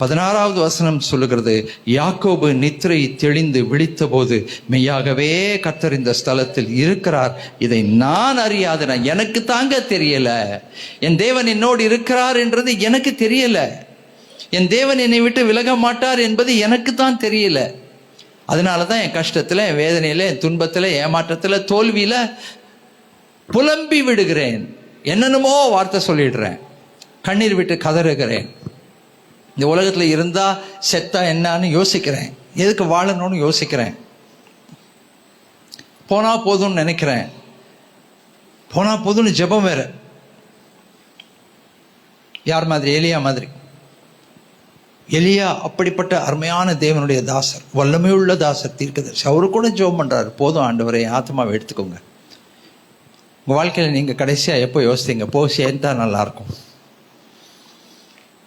16வது வசனம் சொல்லுகிறது, யாக்கோபு நித்திரை தெளிந்து விழித்த போது மெய்யாகவே கர்த்தர் இந்த ஸ்தலத்தில் இருக்கிறார், இதை நான் அறியாத, எனக்கு தாங்க தெரியல. என் தேவன் என்னோடு இருக்கிறார் என்றது எனக்கு தெரியல. என் தேவன் என்னை விட்டு விலக மாட்டார் என்பது எனக்கு தான் தெரியல. அதனால தான் என் கஷ்டத்தில், என் வேதனையில், என் துன்பத்தில், ஏமாற்றத்தில், தோல்வியில் புலம்பி விடுகிறேன். என்னென்னமோ வார்த்தை சொல்லிடுறேன், கண்ணீர் விட்டு கதறுகிறேன். இந்த உலகத்தில் இருந்தா செத்தா என்னான்னு யோசிக்கிறேன், எதுக்கு வாழணும்னு யோசிக்கிறேன், போனா போதும்னு நினைக்கிறேன், போனா போதும்னு ஜெபம் வேற. யார் மாதிரி? எலியா மாதிரி. எலியா அப்படிப்பட்ட அருமையான தேவனுடைய தாசர், வல்லமையுள்ள தாசர், தீர்க்கதரிசி. அவரு கூட ஜெபம் பண்றாரு, போதும் ஆண்டவரே ஆத்மாவை எடுத்துக்கோங்க. உங்க வாழ்க்கையில நீங்க கடைசியா எப்போ யோசித்தீங்க போய் சேர்ந்தா நல்லா இருக்கும்?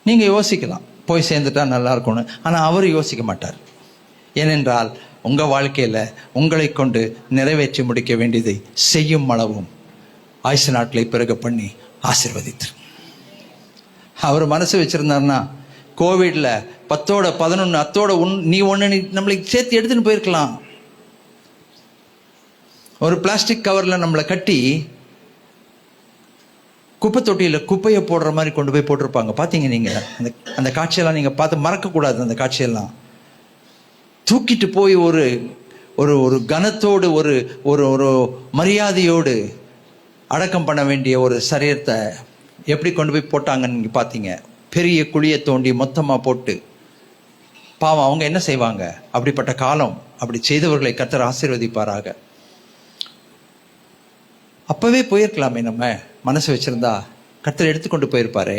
நீங்க யோசிக்கலாம் போய் சேர்ந்துட்டா நல்லா இருக்கும்னு, ஆனா அவர் யோசிக்க மாட்டார். ஏனென்றால் உங்க வாழ்க்கையில உங்களை கொண்டு நிறைவேற்றி முடிக்க வேண்டியதை செய்யும் அளவும் ஆயுசு நாட்களை பிறகு பண்ணி ஆசீர்வதித்தார். அவர் மனசு வச்சிருந்தாருன்னா கோவிட்ல 10ஓட 11 அத்தோட நீ ஒன்று நம்மளை சேர்த்து எடுத்துன்னு போயிருக்கலாம். ஒரு பிளாஸ்டிக் கவர்ல நம்மளை கட்டி குப்பை தொட்டியில் குப்பையை போடுற மாதிரி கொண்டு போய் போட்டிருப்பாங்க. பார்த்தீங்க நீங்க அந்த காட்சியெல்லாம் நீங்க பார்த்து மறக்கக்கூடாது. அந்த காட்சியெல்லாம் தூக்கிட்டு போய் ஒரு ஒரு ஒரு கனத்தோடு ஒரு ஒரு ஒரு மரியாதையோடு அடக்கம் பண்ண வேண்டிய ஒரு சரீரத்தை எப்படி கொண்டு போய் போட்டாங்கன்னு நீங்க பார்த்தீங்க. பெரிய குழியை தோண்டி மொத்தமா போட்டு. பாவம், அவங்க என்ன செய்வாங்க? அப்படிப்பட்ட காலம். அப்படி செய்தவர்களை கர்த்தர் ஆசீர்வதிப்பாராக. அப்பவே போயிருக்கலாமே, நம்ம மனசு வச்சிருந்தா கர்த்தர் எடுத்துக்கொண்டு போயிருப்பாரே.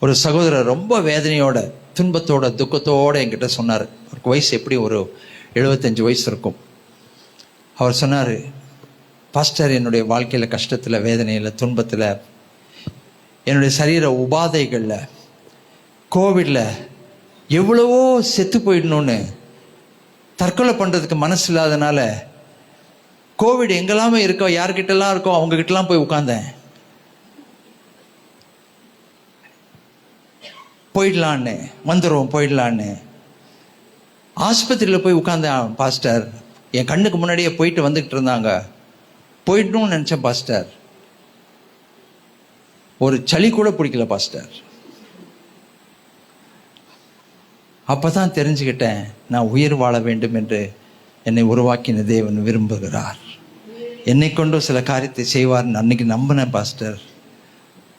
ஒரு சகோதரர் ரொம்ப வேதனையோட, துன்பத்தோட, துக்கத்தோட என்கிட்ட சொன்னார். அவருக்கு வயசு எப்படி ஒரு 75 வயசு இருக்கும். அவர் சொன்னார், பாஸ்டர், என்னுடைய வாழ்க்கையில கஷ்டத்துல, வேதனையில, துன்பத்துல, என்னுடைய சரீர உபாதைகள்ல, கோவிட்ல எவ்வளவோ செத்து போயிடணும்னு தற்கொலை பண்றதுக்கு மனசு இல்லாதனால கோவிட் எங்கெல்லாமே இருக்கோ, யார்கிட்டலாம் இருக்கோ அவங்க கிட்டலாம் போய் உட்கார்ந்தேன். போயிடலான்னு வந்துடும், போயிடலான்னு ஆஸ்பத்திரியில் போய் உட்கார்ந்தேன். பாஸ்டர், என் கண்ணுக்கு முன்னாடியே போயிட்டு வந்துகிட்டு இருந்தாங்க. போயிடணும்னு நினைச்சேன் பாஸ்டர், ஒரு சளி கூட பிடிக்கல பாஸ்டர். அப்பதான் தெரிஞ்சுக்கிட்டேன், நான் உயிர் வாழ வேண்டும் என்று என்னை உருவாக்கின தேவன் விரும்புகிறார். என்னை கொண்டு சில காரியத்தை செய்வார்னு அன்னைக்கு நம்பினேன் பாஸ்டர்.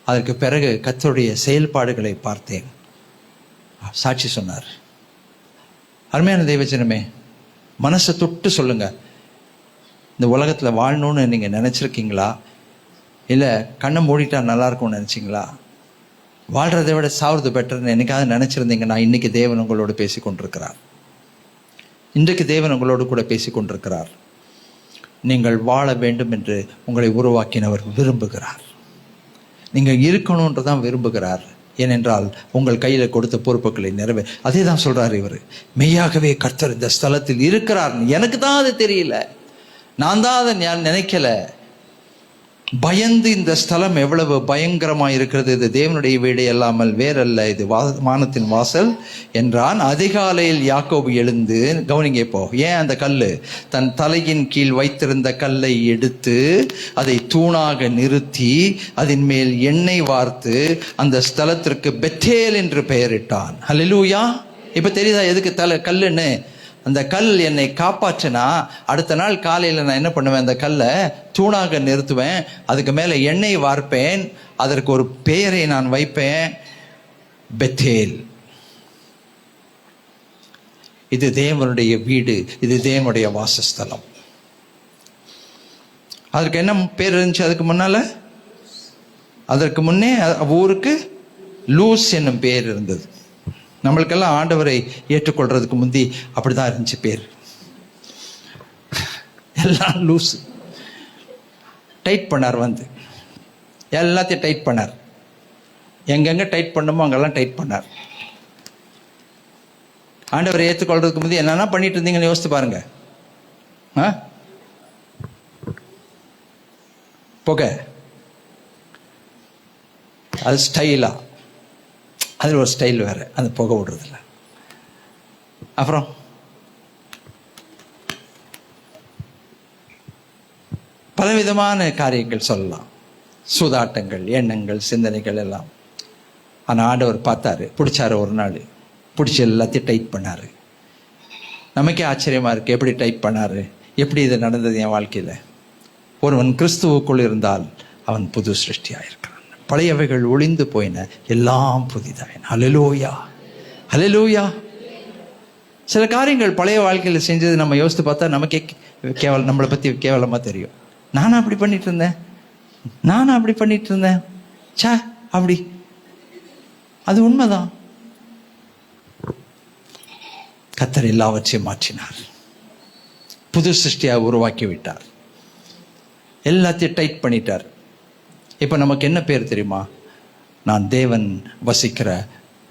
அதற்கு பிறகு கர்த்தருடைய செயல்பாடுகளை பார்த்தேன். சாட்சி சொன்னார். அருமையான தெய்வஜனமே, மனசை தொட்டு சொல்லுங்க. இந்த உலகத்தில் வாழணும்னு நீங்க நினைச்சிருக்கீங்களா? இல்லை கண்ணை மூடிட்டா நல்லா இருக்கும்னு நினைச்சிங்களா? வாழ்றதை விட சாவுறது பெட்டர்னு என்னைக்காவது நினைச்சிருந்தீங்கன்னா, இன்னைக்கு தேவன் உங்களோடு பேசி கொண்டிருக்கிறார். இன்றைக்கு தேவன் உங்களோடு கூட பேசி கொண்டிருக்கிறார். நீங்கள் வாழ வேண்டும் என்று உங்களை உருவாக்கினவர் விரும்புகிறார். நீங்கள் இருக்கணும்ன்றதான் விரும்புகிறார். ஏனென்றால் உங்கள் கையில கொடுத்த பொறுப்புகளை அதே தான் சொல்றாரு இவர். மெய்யாகவே கர்த்தர் இந்த ஸ்தலத்தில் இருக்கிறார். எனக்கு தான் அது தெரியல, நான் தான் அதை நினைக்கல. பயந்து இந்த ஸ்தலம் எவ்வளவு பயங்கரமா இருக்கிறது, இது தேவனுடைய வீடு அல்லாமல் வேறல்ல, இது வானத்தின் வாசல் என்றான். அதிகாலையில் யாக்கோபு எழுந்து, கவனிங்க இப்போ, ஏன் அந்த கல்லு? தன் தலையின் கீழ் வைத்திருந்த கல்லை எடுத்து அதை தூணாக நிறுத்தி அதன் மேல் எண்ணெய் வார்த்து அந்த ஸ்தலத்திற்கு பெத்தேல் என்று பெயரிட்டான். ஹல்லேலூயா. இப்ப தெரியுதா எதுக்கு கல்லுன்னு? அந்த கல் என்னை காப்பாற்றினா அடுத்த நாள் காலையில் நான் என்ன பண்ணுவேன்? அந்த கல்லை தூணாக நிறுத்துவேன், அதுக்கு மேலே எண்ணெய் வார்ப்பேன், அதற்கு ஒரு பெயரை நான் வைப்பேன், பெத்தேல். இது தேவனுடைய வீடு, இது தேவனுடைய வாசஸ்தலம். அதுக்கு என்ன பேர் இருந்துச்சு அதுக்கு முன்னால? அதற்கு முன்னே ஊருக்கு லூஸ் என்னும் பேர் இருந்தது. நம்மளுக்கெல்லாம் ஆண்டவரை ஏற்றுக்கொள்றதுக்கு முந்தி அப்படிதான் இருந்துச்சு பேர். எல்லாம் லூஸ். டைட் பண்ணார், வந்து எல்லாத்தையும் டைட் பண்ணார். எங்கெங்கே டைட் பண்ணுமோ அங்கெல்லாம் டைட் பண்ணார். ஆண்டவரை ஏற்றுக்கொள்றதுக்கு முந்தைய என்னென்ன பண்ணிட்டு இருந்தீங்கன்னு யோசித்து பாருங்க. புகை, அது ஸ்டைலா, அதில் ஒரு ஸ்டைல் வேறு, அந்த புகை விடுறதில்ல. அப்புறம் பலவிதமான காரியங்கள் சொல்லலாம், சூதாட்டங்கள், எண்ணங்கள், சிந்தனைகள் எல்லாம். ஆனால் ஆண்டவர் பார்த்தாரு, பிடிச்சாரு. ஒரு நாள் பிடிச்சி எல்லாத்தையும் டைட் பண்ணார். நமக்கே ஆச்சரியமாக இருக்குது, எப்படி டைட் பண்ணார், எப்படி இது நடந்தது என் வாழ்க்கையில். ஒருவன் கிறிஸ்துவுக்குள் இருந்தால் அவன் புது சிருஷ்டியாக இருக்கிறான். பழையவைகள் ஒளிந்து போயின, எல்லாம் புதிதாயின. ஹல்லேலூயா, ஹல்லேலூயா. சில காரியங்கள் பழைய வாழ்க்கையில் செஞ்சது நம்ம யோசித்து பார்த்தா நமக்கே நம்மளை பற்றி கேவலமாக தெரியும். நானும் அப்படி பண்ணிட்டு இருந்தேன், சே அப்படி. அது உண்மைதான். கர்த்தர் எல்லாவற்றையும் மாற்றினார், புது சிருஷ்டியாக உருவாக்கி விட்டார், எல்லாத்தையும் டைட் பண்ணிட்டார். இப்போ நமக்கு என்ன பேர் தெரியுமா? நான் தேவன் வசிக்கிற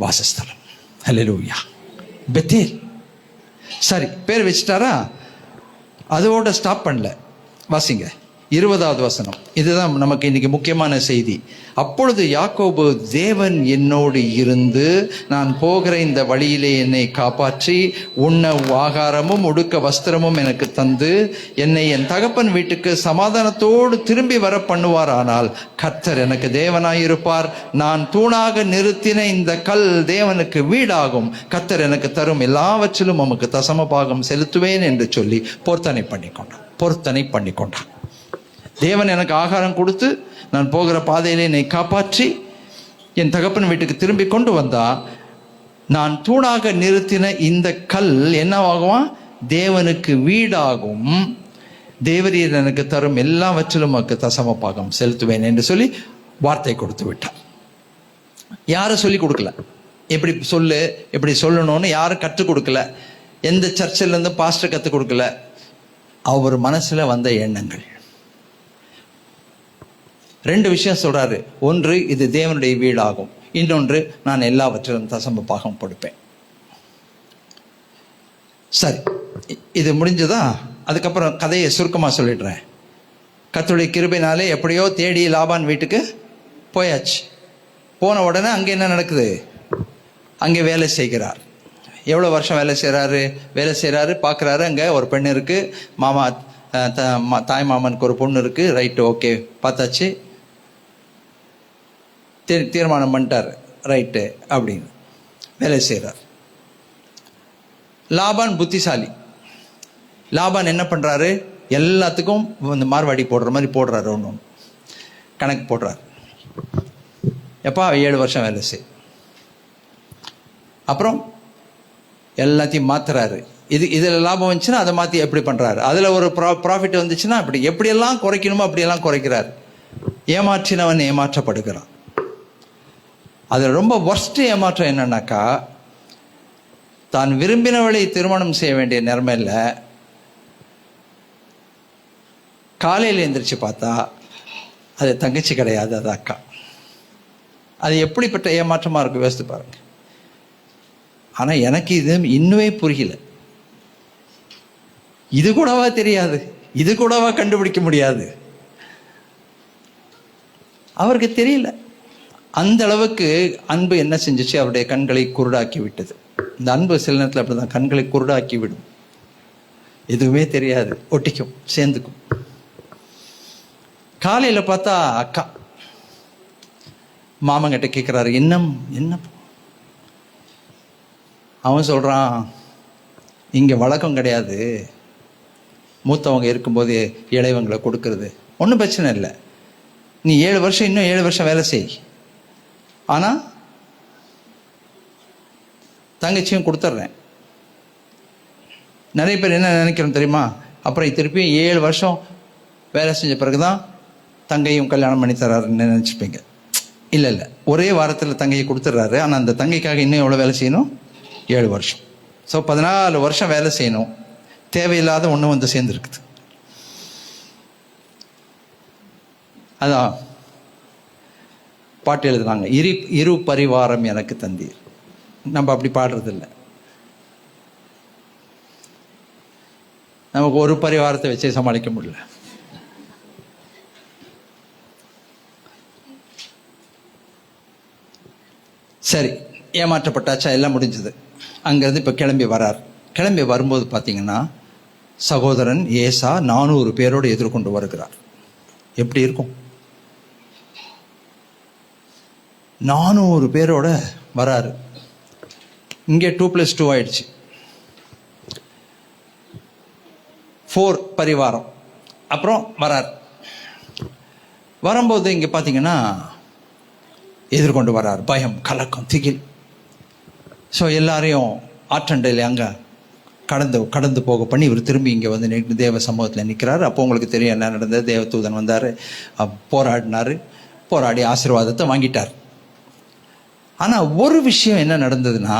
வாசஸ்தலம். ஹல்லேலூயா, பெத்தேல். சரி, பேர் வச்சுட்டாரா? அதோட ஸ்டாப் பண்ணல. வாசிங்க 20வது வசனம். இதுதான் நமக்கு இன்னைக்கு முக்கியமான செய்தி. அப்பொழுது யாக்கோபு, தேவன் என்னோடு இருந்து நான் போகிற இந்த வழியிலே என்னை காப்பாற்றி உண்ண ஆகாரமும் உடுக்க வஸ்திரமும் எனக்கு தந்து என்னை என் தகப்பன் வீட்டுக்கு சமாதானத்தோடு திரும்பி வர பண்ணுவாரானால் கர்த்தர் எனக்கு தேவனாயிருப்பார். நான் தூணாக நிறுத்தின இந்த கல் தேவனுக்கு வீடாகும். கர்த்தர் எனக்கு தரும் எல்லாவற்றிலும் உமக்கு தசம பாகம் செலுத்துவேன் என்று சொல்லி பொருத்தனை பண்ணிக்கொண்டான். தேவன் எனக்கு ஆகாரம் கொடுத்து நான் போகிற பாதையிலே என்னை காப்பாற்றி என் தகப்பன் வீட்டுக்கு திரும்பி கொண்டு வந்தா, நான் தூணாக நிறுத்தின இந்த கல் என்னவாகுமா? தேவனுக்கு வீடாகும். தேவரீர் எனக்கு தரும் எல்லாவற்றிலும் எனக்கு தசம பாகம் செலுத்துவேன் என்று சொல்லி வார்த்தை கொடுத்து விட்டார். யாரும் சொல்லி கொடுக்கல, எப்படி சொல்லணும்னு யாரும் கற்றுக் கொடுக்கல. எந்த சர்ச்சிலேருந்து பாஸ்டர் கற்றுக் கொடுக்கல. அவர் மனசுல வந்த எண்ணங்கள். 2 விஷயம் சொல்றாரு. ஒன்று, இது தேவனுடைய வீடாகும். இன்னொன்று, நான் எல்லாவற்றிலும் தசம பாகம் கொடுப்பேன். சரி, இது முடிஞ்சதா? அதுக்கப்புறம் கதையை சுருக்கமாக சொல்லிடுறேன். கர்த்தருடைய கிருபையினாலே எப்படியோ தேடி லாபான் வீட்டுக்கு போயாச்சு. போன உடனே அங்கே என்ன நடக்குது? அங்கே வேலை செய்கிறார். எவ்வளோ வருஷம் வேலை செய்கிறாரு, பார்க்குறாரு. அங்கே ஒரு பெண் இருக்குது, தாய் மாமனுக்கு ஒரு பொண்ணு இருக்குது. ரைட்டு, ஓகே, பார்த்தாச்சு, தீர்மானம் பண்ணிட்டார். ரைட்டு அப்படின்னு வேலை செய்கிறார். லாபான் புத்திசாலி. லாபான் என்ன பண்ணுறாரு? எல்லாத்துக்கும் இந்த மார்வாடி போடுற மாதிரி போடுறாரு. ஒன்று கணக்கு போடுறாரு. எப்பா 7 வருஷம் வேலை செய். அப்புறம் எல்லாத்தையும் மாத்துறாரு. இதில் லாபம் வந்துச்சுன்னா அதை மாற்றி எப்படி பண்ணுறாரு. அதில் ஒரு ப்ராஃபிட் வந்துச்சுன்னா எப்படியெல்லாம் குறைக்கணுமோ அப்படியெல்லாம் குறைக்கிறார். ஏமாற்றினவன் ஏமாற்றப்படுகிறான். அதில் ரொம்ப ஒர்ஸ்ட்டு ஏமாற்றம் என்னன்னாக்கா, தான் விரும்பினவளை திருமணம் செய்ய வேண்டிய நிலைமையில் காலையில் எந்திரிச்சு பார்த்தா அது தங்கச்சி கிடையாது, அது அக்கா. அது எப்படிப்பட்ட ஏமாற்றமாக இருக்கும் யோசித்து பாருங்க. ஆனால் எனக்கு இது இன்னுமே புரியல. இது கூடவா தெரியாது? இது கூடவா கண்டுபிடிக்க முடியாது? அவருக்கு தெரியல. அந்த அளவுக்கு அன்பு என்ன செஞ்சிச்சு? அவருடைய கண்களை குருடாக்கி விட்டது. இந்த அன்பு சில நேரத்தில் அப்படிதான் கண்களை குருடாக்கி விடும். எதுவுமே தெரியாது, ஒட்டிக்கும், சேர்ந்துக்கும். காலையில் பார்த்தா அக்கா. மாமங்கிட்ட கேட்குறாரு, என்ன? அவன் சொல்கிறான், இங்கே வழக்கம் கிடையாது, மூத்தவங்க இருக்கும்போது இளையவங்களை கொடுக்கறது. ஒன்றும் பிரச்சனை இல்லை, நீ 7 வருஷம் இன்னும் 7 வருஷம் வேலை செய், ஆனால் தங்கச்சியும் கொடுத்துட்றேன். நிறைய பேர் என்ன நினைக்கிறோம் தெரியுமா? அப்புறம் திருப்பி 7 வருஷம் வேலை செஞ்ச பிறகு தான் தங்கையும் கல்யாணம் பண்ணி தர்றாருன்னு நினச்சிப்பீங்க. இல்லை, ஒரே வாரத்தில் தங்கையை கொடுத்துட்றாரு. ஆனால் அந்த தங்கைக்காக இன்னும் எவ்வளோ வேலை செய்யணும்? 7 வருஷம். ஸோ 14 வருஷம் வேலை செய்யணும். தேவையில்லாத ஒன்று வந்து சேர்ந்துருக்குது. அதான் பாட்டு எழுதுனாங்க, இரு பரிவாரம் எனக்கு தந்தீர். நம்ம அப்படி பாடுறதில்லை. நமக்கு ஒரு பரிவாரத்தை வச்சே சமாளிக்க முடியல. சரி, ஏமாற்றப்பட்டாச்சா, எல்லாம் முடிஞ்சது. அங்கேருந்து இப்போ கிளம்பி வரார். கிளம்பி வரும்போது பார்த்தீங்கன்னா சகோதரன் ஏசா 400 பேரோடு எதிர்கொண்டு வருகிறார். எப்படி இருக்கும்? 400 பேரோட வராரு. இங்கே 2+2 ஆயிடுச்சு, 4 பரிவாரம். அப்புறம் வரார். வரும்போது இங்கே பார்த்தீங்கன்னா எதிர்கொண்டு வரார். பயம், கலக்கம், திகில். ஸோ எல்லாரையும் ஆற்றண்டையில் அங்கே கடந்து போக பண்ணி இவர் திரும்பி இங்கே வந்து தேவ சமூகத்தில் நிற்கிறார். அப்போ உங்களுக்கு தெரியும் என்ன நடந்தது. தேவதூதன் வந்தார், போராடினார், போராடி ஆசீர்வாதத்தை வாங்கிட்டார். ஆனால் ஒரு விஷயம் என்ன நடந்ததுன்னா,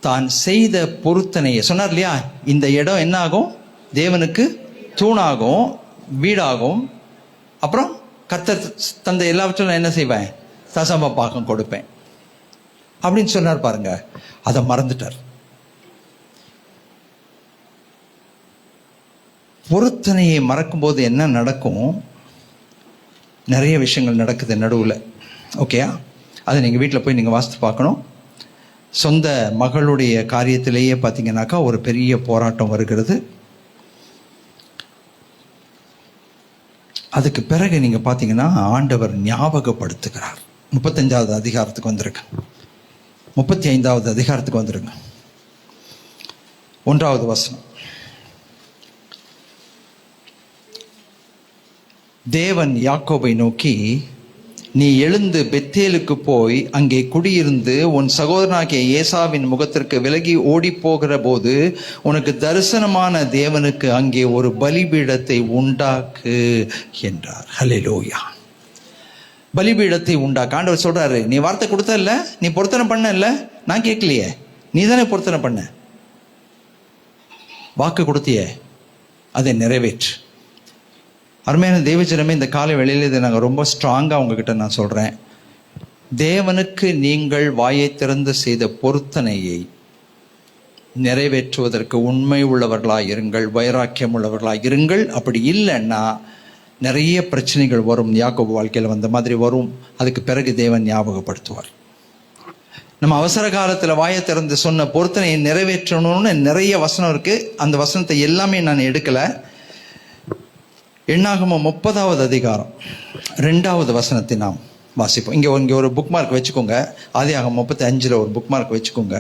தான் செய்த பொருத்தனையை சொன்னார் இல்லையா, இந்த இடம் என்ன ஆகும், தேவனுக்கு தூணாகும், வீடாகும். அப்புறம் கர்த்தர் தந்த எல்லாவற்றும் நான் என்ன செய்வேன், தசம பாகம் கொடுப்பேன் அப்படின்னு சொன்னார் பாருங்க. அதை மறந்துட்டார். பொருத்தனையை மறக்கும்போது என்ன நடக்கும், நிறைய விஷயங்கள் நடக்குது நடுவில். ஓகேயா? அதை நீங்கள் வீட்டில் போய் நீங்கள் வாசித்து பார்க்கணும். சொந்த மகளுடைய காரியத்திலேயே பார்த்தீங்கன்னாக்கா ஒரு பெரிய போராட்டம் வருகிறது. அதுக்கு பிறகு நீங்கள் பார்த்தீங்கன்னா ஆண்டவர் ஞாபகப்படுத்துகிறார். 35வது அதிகாரத்துக்கு வந்துருங்க, 35வது அதிகாரத்துக்கு வந்துருங்க. 1வது வசனம். தேவன் யாக்கோபை நோக்கி, நீ எழுந்து பெத்தேலுக்கு போய் அங்கே குடியிருந்து உன் சகோதரனாகிய ஏசாவின் முகத்திற்கு விலகி ஓடி போகிற போது உனக்கு தரிசனமான தேவனுக்கு அங்கே ஒரு பலிபீடத்தை உண்டாக்கு என்றார். ஹல்லேலூயா. பலிபீடத்தை உண்டாக்க ஆண்டவர் சொல்றாரு. நீ வார்த்தை கொடுத்த இல்ல, நீ பொருத்தனை பண்ண இல்ல, நான் கேட்கலையே, நீ தானே பொருத்தனை பண்ண, வாக்கு கொடுத்தியே, அதை நிறைவேற்று. அருமையான தேவஜனமே, இந்த காலை வேளையில் இதை நாங்கள் ரொம்ப ஸ்ட்ராங்காக உங்ககிட்ட நான் சொல்கிறேன். தேவனுக்கு நீங்கள் வாயை திறந்து செய்த பொருத்தனையை நிறைவேற்றுவதற்கு உண்மை உள்ளவர்களாக இருங்கள், வைராக்கியம் உள்ளவர்களாக இருங்கள். அப்படி இல்லைன்னா நிறைய பிரச்சனைகள் வரும். யாக்கோபு வாழ்க்கையில் வந்த மாதிரி வரும். அதுக்கு பிறகு தேவன் ஞாபகப்படுத்துவார். நம்ம அவசர காலத்தில் வாயை திறந்து சொன்ன பொருத்தனையை நிறைவேற்றணும்னு நிறைய வசனம் இருக்குது. அந்த வசனத்தை எல்லாமே நான் எடுக்கலை. எண்ணாகமம் 30வது அதிகாரம் 2வது வசனத்தை நாம் வாசிப்போம். இங்கே ஒரு புக் மார்க் வச்சுக்கோங்க. ஆதியாகமம் 35 ஒரு புக் மார்க் வச்சுக்கோங்க.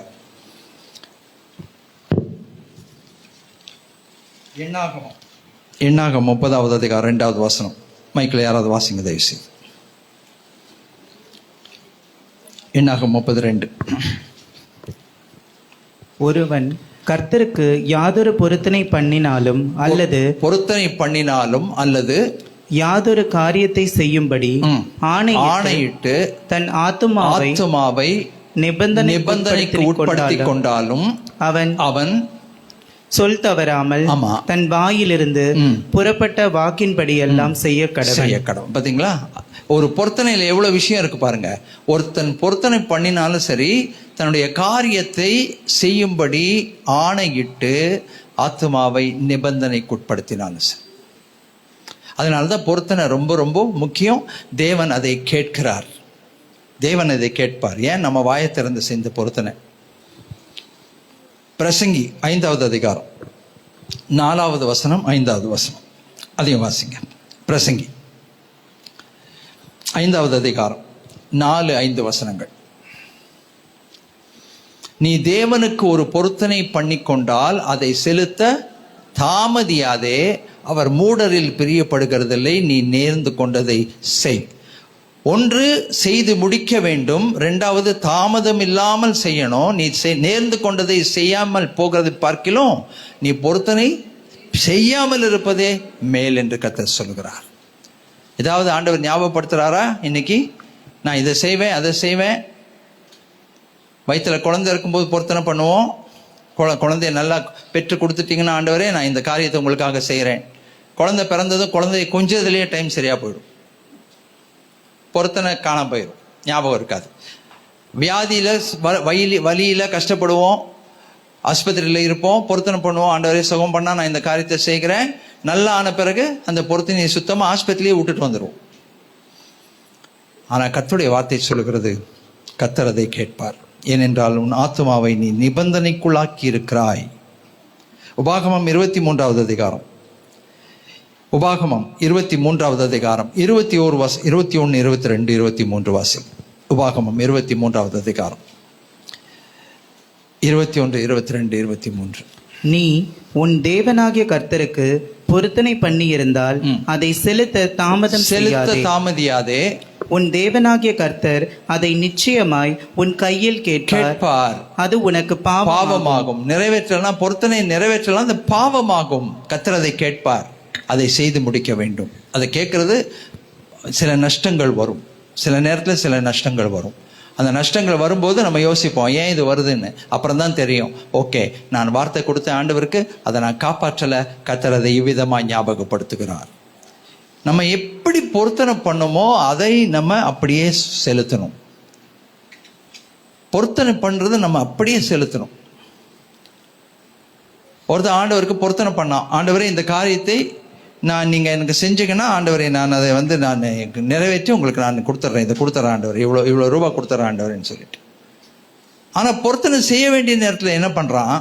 எண்ணாகமம் 30வது அதிகாரம் 2வது வசனம். மைக்கில் யாராவது வாசிங்க தயவு செய்து. எண்ணாகமம் 32. ஒருவன் கர்த்தருக்கு யாதொரு பொருத்தனை பண்ணினாலும் அல்லது யாதொரு காரியத்தை செய்யும்படி ஆணையிட்டு தன் ஆத்துமாவை நிபந்தனைக்கு உட்படுத்தி கொண்டாலும் அவன் சொல் தவறாமல் தன் வாயிலிருந்து புறப்பட்ட வாக்கின்படி எல்லாம் செய்ய கடவன். பாத்தீங்களா, ஒரு பொருத்தனையில எவ்வளவு விஷயம் இருக்கு பாருங்க. ஒருத்தன் பொருத்தனை பண்ணினாலும் சரி, தன்னுடைய காரியத்தை செய்யும்படி ஆணையிட்டு ஆத்துமாவை நிபந்தனைக்குட்படுத்தினாலும் சரி. அதனாலதான் பொருத்தனை ரொம்ப ரொம்ப முக்கியம். தேவன் அதை கேட்கிறார், தேவன் அதை கேட்பார். ஏன்? நம்ம வாயை திறந்து செய்த பொருத்தனை. பிரசங்கி 5வது அதிகாரம் 4வது வசனம் 5வது வசனம். அதையும் வாசிங்க. பிரசங்கி 5வது அதிகாரம் 4-5 வசனங்கள். நீ தேவனுக்கு ஒரு பொருத்தனை பண்ணி கொண்டால் அதை செலுத்த தாமதியாதே, அவர் மூடரில் பிரியப்படுகிறதில்லை, நீ நேர்ந்து கொண்டதை செய். ஒன்று செய்து முடிக்க வேண்டும், 2வது தாமதம் இல்லாமல் செய்யணும். நீ நேர்ந்து கொண்டதை செய்யாமல் போகிறது பார்க்கிலும் நீ பொருத்தனை செய்யாமல் இருப்பதே மேல் என்று கர்த்தர் சொல்கிறார். ஏதாவது ஆண்டவர் ஞாபகப்படுத்துறாரா? இன்னைக்கு நான் இதை செய்வேன், அதை செய்வேன். வயிற்றுல குழந்தை இருக்கும்போது பொருத்தனை பண்ணுவோம். குழந்தைய நல்லா பெற்று கொடுத்துட்டீங்கன்னா, ஆண்டவரே நான் இந்த காரியத்தை உங்களுக்காக செய்கிறேன். குழந்தை பிறந்ததும் குழந்தைய கொஞ்சதுலேயே டைம் சரியாக போயிடும். பொருத்தனை காணாம போயிடும், ஞாபகம் இருக்காது. வியாதியில் வலியில் கஷ்டப்படுவோம், ஆஸ்பத்திரியில் இருப்போம், பொருத்தனை பண்ணுவோம், ஆண்டவரே சுகம் பண்ணால் நான் இந்த காரியத்தை செய்கிறேன், நல்லா ஆன பிறகு அந்த பொருத்தனையை சுத்தமாக ஆஸ்பத்திரியே விட்டுட்டு வந்துடுவோம். ஆனால் கர்த்தருடைய வார்த்தை சொல்லுகிறது, கர்த்தர் அதை கேட்பார். ஏனென்றால் உன் ஆத்துமாவை நீ நிபந்தனைக்குள்ளாக்கி இருக்கிறாய். உபாகமம் 23வது அதிகாரம், உபாகமம் 23வது அதிகாரம் 21, 22, 23 வாசி. உபாகமம் 23வது அதிகாரம் 21, 22, 23. நீ உன் தேவனாகிய கர்த்தருக்கு பொருத்தனை பண்ணி இருந்தால் அதை செலுத்த தாமதியாதே. உன் தேவனாகிய கர்த்தர் அதை நிச்சயமாய் உன் கையில் கேட்பார். அது உனக்கு பாவமாகும். நிறைவேற்றலாம், பொருத்தனை நிறைவேற்றலாம், அந்த பாவமாகும். கர்த்தர் அதை கேட்பார், அதை செய்து முடிக்க வேண்டும். அதை கேட்கறது சில நஷ்டங்கள் வரும், சில நேரத்தில் சில நஷ்டங்கள் வரும். அந்த நஷ்டங்கள் வரும்போது நம்ம யோசிப்போம், ஏன் இது வருதுன்னு. அப்புறம் தான் தெரியும், ஓகே, நான் வார்த்தை கொடுத்த ஆண்டவருக்கு அதை நான் காப்பாற்றலை, கர்த்தர் அதை இவ்விதமாக ஞாபகப்படுத்துகிறார். நம்ம எப்படி பொருத்தனை பண்ணோமோ அதை நம்ம அப்படியே செலுத்தணும். பொருத்தனை பண்றது நம்ம அப்படியே செலுத்தணும். ஒருத்தர் ஆண்டவருக்கு பொருத்தனை பண்ணான், ஆண்டவரே இந்த காரியத்தை நீங்கள் எனக்கு செஞ்சீங்கன்னா ஆண்டவரே நான் அதை நான் நிறைவேற்றி உங்களுக்கு நான் கொடுத்துட்றேன், இதை கொடுத்துட்றேன் ஆண்டவர், இவ்வளோ ரூபா கொடுத்துட்றேன் ஆண்டவர்ன்னு சொல்லிட்டு. ஆனால் பொருத்தனை செய்ய வேண்டிய நேரத்தில் என்ன பண்ணுறான்,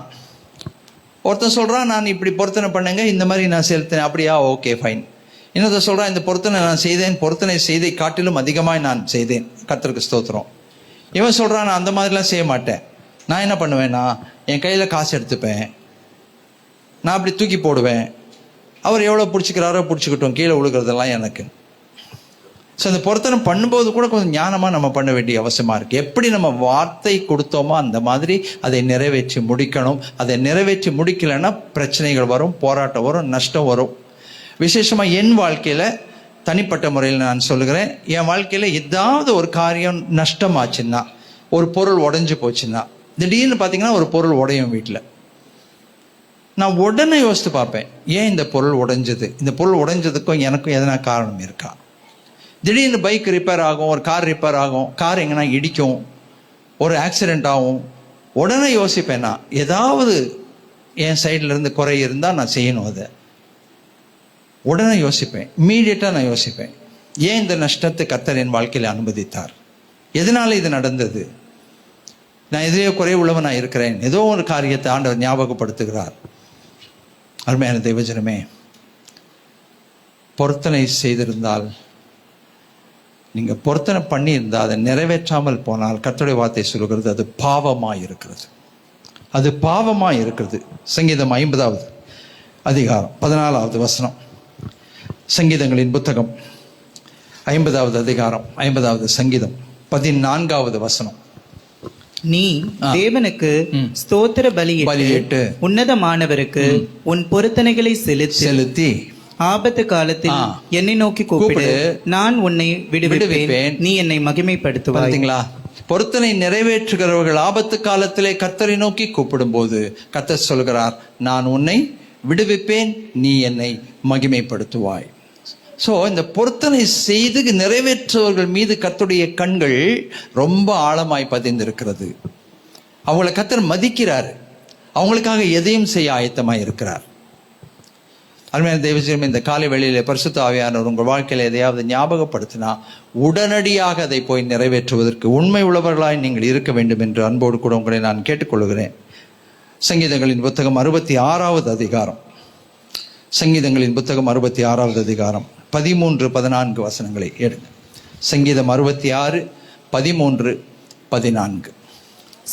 ஒருத்தன் சொல்கிறான் நான் இப்படி பொருத்தனை பண்ணுங்க, இந்த மாதிரி நான் செலுத்தினேன், அப்படியா, ஓகே ஃபைன். இன்னொருத்தர் சொல்கிறான் இந்த பொருத்தனை நான் செய்தேன், பொருத்தனை செய்தை காட்டிலும் அதிகமாக நான் செய்தேன், கர்த்தருக்கு ஸ்தோத்திரம். இவன் சொல்கிறான் நான் அந்த மாதிரிலாம் செய்ய மாட்டேன், நான் என்ன பண்ணுவேன்னா என் கையில் காசு எடுத்துப்பேன், நான் அப்படி தூக்கி போடுவேன், அவர் எவ்வளோ பிடிச்சிக்கிறாரோ பிடிச்சிக்கிட்டோம், கீழே விழுகிறதெல்லாம் எனக்கு. ஸோ அந்த பொருத்தனை பண்ணும்போது கூட கொஞ்சம் ஞானமாக நம்ம பண்ண வேண்டிய அவசியமாக இருக்குது. எப்படி நம்ம வார்த்தை கொடுத்தோமோ அந்த மாதிரி அதை நிறைவேற்றி முடிக்கணும். அதை நிறைவேற்றி முடிக்கலைன்னா பிரச்சனைகள் வரும், போராட்டம் வரும், நஷ்டம் வரும். விசேஷமாக என் வாழ்க்கையில் தனிப்பட்ட முறையில் நான் சொல்லுகிறேன், என் வாழ்க்கையில் ஏதாவது ஒரு காரியம் நஷ்டமாச்சுன்னா, ஒரு பொருள் உடஞ்சி போச்சுன்னா, திடீர்னு பார்த்தீங்கன்னா ஒரு பொருள் உடையும் வீட்டில், நான் உடனே யோசித்து பார்ப்பேன், ஏன் இந்த பொருள் உடைஞ்சது, இந்த பொருள் உடைஞ்சதுக்கும் எனக்கும் எதனா காரணம் இருக்கா. திடீர்னு பைக் ரிப்பேர் ஆகும், ஒரு கார் ரிப்பேர் ஆகும், கார் எங்கன்னா இடிக்கும், ஒரு ஆக்சிடெண்ட் ஆகும். உடனே யோசிப்பேன், நான் ஏதாவது என் சைட்லேருந்து குறை இருந்தால் நான் செய்யணும். அதை உடனே யோசிப்பேன், இம்மீடியட்டாக நான் யோசிப்பேன், ஏன் இந்த நஷ்டத்தை கர்த்தர் என் வாழ்க்கையில் அனுமதித்தார், எதனால் இது நடந்தது, நான் எதிரே குறை உள்ளவனாக இருக்கிறேன், ஏதோ ஒரு காரியத்தை ஆண்டவர் ஞாபகப்படுத்துகிறார். அருமையான தெய்வஜனமே, பொருத்தனை செய்திருந்தால், நீங்கள் பொருத்தனை பண்ணியிருந்தால் அதை நிறைவேற்றாமல் போனால் கர்த்தருடைய வார்த்தை சொல்கிறது அது பாவமாக இருக்கிறது, அது பாவமாக இருக்கிறது. சங்கீதம் 50வது அதிகாரம் 14வது வசனம். சங்கீதங்களின் புத்தகம் 50வது அதிகாரம் 50வது சங்கீதம் 14வது வசனம். நீ தேவனுக்கு ஸ்தோத்திர பலியிட்டு உன்னதமானவருக்கு உன் பொருத்தனைகளை செலுத்தி ஆபத்து காலத்தில் என்னை நோக்கி கூப்பிடு, நான் உன்னை விடுவிப்பேன், நீ என்னை மகிமைப்படுத்துவாய். பார்த்தீங்களா, பொருத்தனை நிறைவேற்றுகிறவர்கள் ஆபத்து காலத்திலே கர்த்தரை நோக்கி கூப்பிடும் போது கர்த்தர் சொல்கிறார், நான் உன்னை விடுவிப்பேன், நீ என்னை மகிமைப்படுத்துவாய். ஸோ இந்த பொருத்தனை செய்து நிறைவேற்றுவர்கள் மீது கர்த்தருடைய கண்கள் ரொம்ப ஆழமாய் பதிந்திருக்கிறது. அவங்களை கர்த்தர் மதிக்கிறார், அவங்களுக்காக எதையும் செய்ய ஆயத்தமாய் இருக்கிறார். அருமையான தெய்வஜனமே, இந்த காலை வேளையிலே பரிசுத்த ஆவியானவர் உங்கள் வாழ்க்கையில் எதையாவது ஞாபகப்படுத்தினா உடனடியாக அதை போய் நிறைவேற்றுவதற்கு உண்மை உள்ளவர்களாய் நீங்கள் இருக்க வேண்டும் என்று அன்போடு கூட உங்களை நான் கேட்டுக்கொள்கிறேன். சங்கீதங்களின் புத்தகம் 66வது அதிகாரம், சங்கீதங்களின் புத்தகம் 66வது அதிகாரம் 13, 14 வசனங்களை எடுங்க. சங்கீதம் 66, 13, 14.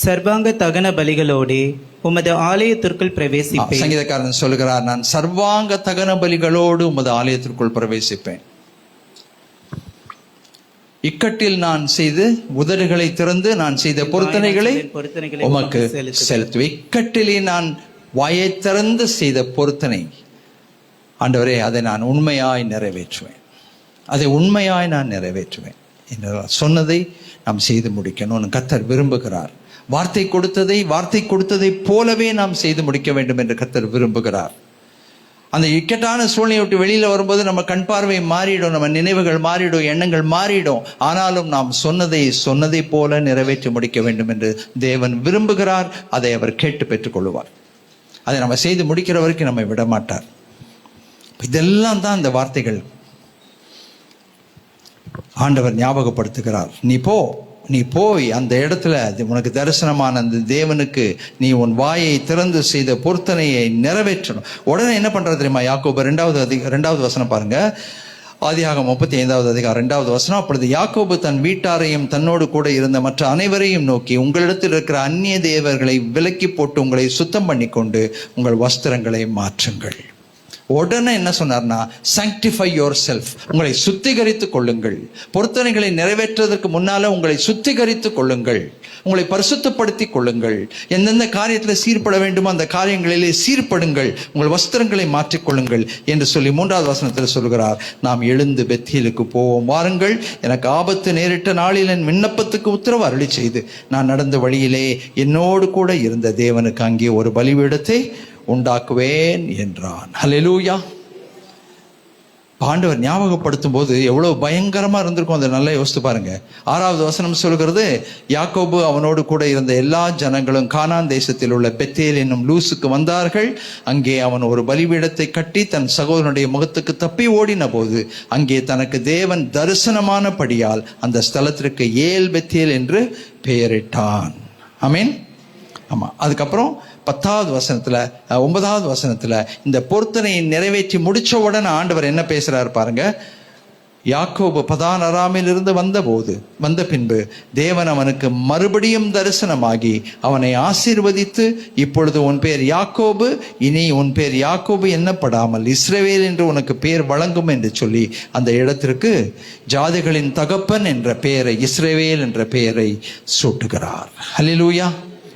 சர்வாங்க தகன பலிகளோடே உமது ஆலயத்திற்குள் பிரவேசிப்பேன். சங்கீதக்காரன் சொல்லுகிறார், நான் சர்வாங்க தகன பலிகளோடு உமது ஆலயத்திற்குள் பிரவேசிப்பேன். இக்கட்டில் நான் செய்து உதடுகளை திறந்து நான் செய்த பொருத்தனைகளை உமக்கு செலுத்துவேன். இக்கட்டிலே நான் வாயை திறந்து செய்த பொருத்தனை ஆண்டவரே, அதை நான் உண்மையாய் நிறைவேற்றுவேன், அதை உண்மையாய் நான் நிறைவேற்றுவேன் என்றால் சொன்னதை நாம் செய்து முடிக்கணும்னு கர்த்தர் விரும்புகிறார். வார்த்தை கொடுத்ததை போலவே நாம் செய்து முடிக்க வேண்டும் என்று கர்த்தர் விரும்புகிறார். அந்த இக்கட்டான சூழ்நிலையை விட்டு வெளியில் வரும்போது நம்ம கண் பார்வை மாறிடும், நம்ம நினைவுகள் மாறிடும், எண்ணங்கள் மாறிடும். ஆனாலும் நாம் சொன்னதை போல நிறைவேற்றி முடிக்க வேண்டும் என்று தேவன் விரும்புகிறார். அதை அவர் கேட்டு பெற்றுக்கொள்வார். அதை நம்ம செய்து முடிக்கிற வரைக்கும் நம்மை விட மாட்டார். இதெல்லாம் தான் இந்த வார்த்தைகள் ஆண்டவர் ஞாபகப்படுத்துகிறார். நீ போய் அந்த இடத்துல உனக்கு தரிசனமான அந்த தேவனுக்கு நீ உன் வாயை திறந்து செய்த பொருத்தனையை நிறைவேற்றணும். உடனே என்ன பண்றது தெரியுமா? யாக்கோபு 2வது வசனம் பாருங்க. ஆதியாகமம் 35வது அதிகாரம் 2வது வசனம். அப்பொழுது யாக்கோபு தன் வீட்டாரையும் தன்னோடு கூட இருந்த மற்ற அனைவரையும் நோக்கி, உங்களிடத்தில் இருக்கிற அந்நிய தேவர்களை விலக்கி போட்டு உங்களை சுத்தம் பண்ணி கொண்டு உங்கள் வஸ்திரங்களை மாற்றுங்கள். உடனே என்ன சொன்னார்னா, sanctify yourself, உங்களை சுத்திகரித்துக் கொள்ளுங்கள். பொருத்தனைகளை நிறைவேற்றுவதற்கு முன்னால உங்களை சுத்திகரித்துக் கொள்ளுங்கள், உங்களை பரிசுத்தப்படுத்திக் கொள்ளுங்கள். எந்தெந்த காரியத்தில் சீர்பட வேண்டுமோ அந்த காரியங்களிலே சீர்படுங்கள், உங்கள் வஸ்திரங்களை மாற்றிக்கொள்ளுங்கள் என்று சொல்லி 3வது வசனத்தில் சொல்கிறார். நாம் எழுந்து பெத்தேலுக்கு போவோம், வாருங்கள். எனக்கு ஆபத்து நேரிட்ட நாளில் என் விண்ணப்பத்துக்கு உத்தரவு அருளி செய்து நான் நடந்த வழியிலே என்னோடு கூட இருந்த தேவனுக்கு அங்கே ஒரு பலிபீடத்தை உண்டாக்குவேன் என்றான். ஹல்லேலூயா. ஆண்டவர் ஞாபகப்படுத்தும் போது எவ்வளவு பயங்கரமா இருந்திருக்கும் அதை நல்லா யோசித்து பாருங்க. 6வது வசனம் சொல்கிறது, யாக்கோபு அவனோடு கூட இருந்த எல்லா ஜனங்களும் கானான் தேசத்தில் உள்ள பெத்தேல் என்னும் லூசுக்கு வந்தார்கள். அங்கே அவன் ஒரு பலிபீடத்தை கட்டி தன் சகோதரனுடைய முகத்துக்கு தப்பி ஓடின போது அங்கே தனக்கு தேவன் தரிசனமானபடியால் அந்த ஸ்தலத்திற்கு ஏல் பெத்தேல் என்று பெயரிட்டான். ஆமீன். ஆமா. அதுக்கப்புறம் 10வது வசனத்துல 9வது வசனத்துல இந்த பொருத்தனையை நிறைவேற்றி முடிச்ச உடனே ஆண்டவர் என்ன பேசுறாரு பாருங்க. யாக்கோபு பதான் அராமில் இருந்து வந்த பின்பு தேவன் அவனுக்கு மறுபடியும் தரிசனமாகி அவனை ஆசீர்வதித்து, இப்பொழுது உன் பேர் யாக்கோபு, இனி உன் பேர் யாக்கோபு என்னப்படாமல் இஸ்ரவேல் என்று உனக்கு பேர் வழங்கும் என்று சொல்லி அந்த இடத்திற்கு ஜாதிகளின் தகப்பன் என்ற பெயரை, இஸ்ரவேல் என்ற பெயரை சூட்டுகிறார். ஹல்லேலூயா.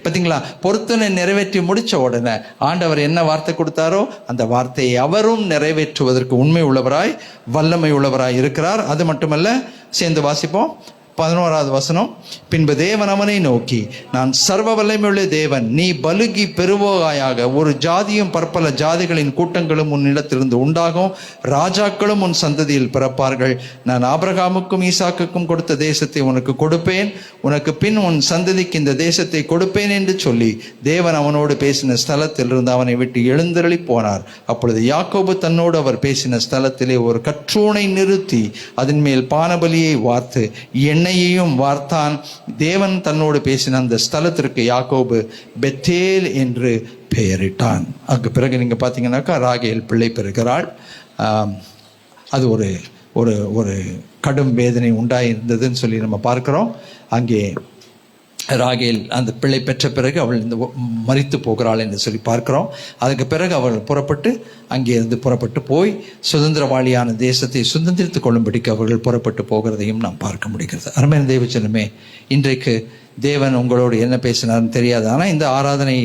பார்த்தீங்களா? பொருத்தனை நிறைவேற்றி முடிச்ச உடனே ஆண்டவர் என்ன வார்த்தை கொடுத்தாரோ அந்த வார்த்தையை அவரும் நிறைவேற்றுவதற்கு உண்மை உள்ளவராய் வல்லமை உள்ளவராய் இருக்கிறார். அது மட்டுமல்ல, சேர்ந்து வாசிப்போம் 11வது வசனம். பின்பு தேவன் அவனை நோக்கி, நான் சர்வ வல்லமையுள்ள தேவன், நீ பலுகி பெருவாயாக, ஒரு ஜாதியும் பற்பல ஜாதிகளின் கூட்டங்களும் உன் இடத்திலிருந்து உண்டாகும், ராஜாக்களும் உன் சந்ததியில் பிறப்பார்கள். நான் ஆபிரகாமுக்கும் ஈசாக்குக்கும் கொடுத்த தேசத்தை உனக்கு கொடுப்பேன், உனக்கு பின் உன் சந்ததிக்கு இந்த தேசத்தை கொடுப்பேன் என்று சொல்லி தேவன் அவனோடு பேசின ஸ்தலத்தில் இருந்து அவனை விட்டு எழுந்தருளி போனார். அப்பொழுது யாக்கோபு தன்னோடு அவர் பேசின ஸ்தலத்திலே ஒரு கற்றூனை நிறுத்தி அதன் மேல் பானபலியை வார்த்து எண்ணெயையும் வார்த்தான். தேவன் தன்னோடு பேசின அந்த ஸ்தலத்திற்கு யாக்கோபு பெத்தேல் என்று பெயரிட்டான். அதுக்கு பிறகு நீங்க பார்த்தீங்கன்னாக்கா ராகேல் பிள்ளை பெறுகிறாள். அது ஒரு ஒரு ஒரு கடும் வேதனை உண்டாயிருந்ததுன்னு சொல்லி நம்ம பார்க்கிறோம். அங்கே ராகேல் அந்த பிள்ளை பெற்ற பிறகு அவள் இந்த மரித்து போகிறாள் என்று சொல்லி பார்க்கிறோம். அதுக்கு பிறகு அவள் அங்கே இருந்து புறப்பட்டு போய் சுதந்திரவாளியான தேசத்தை சுதந்திரித்துக் கொள்ளும்படிக்கு அவர்கள் புறப்பட்டு போகிறதையும் நாம் பார்க்க முடிகிறது. அருமையான தேவச்சனமே, இன்றைக்கு தேவன் உங்களோடு என்ன பேசினார்னு தெரியாது. ஆனால் இந்த ஆராதனை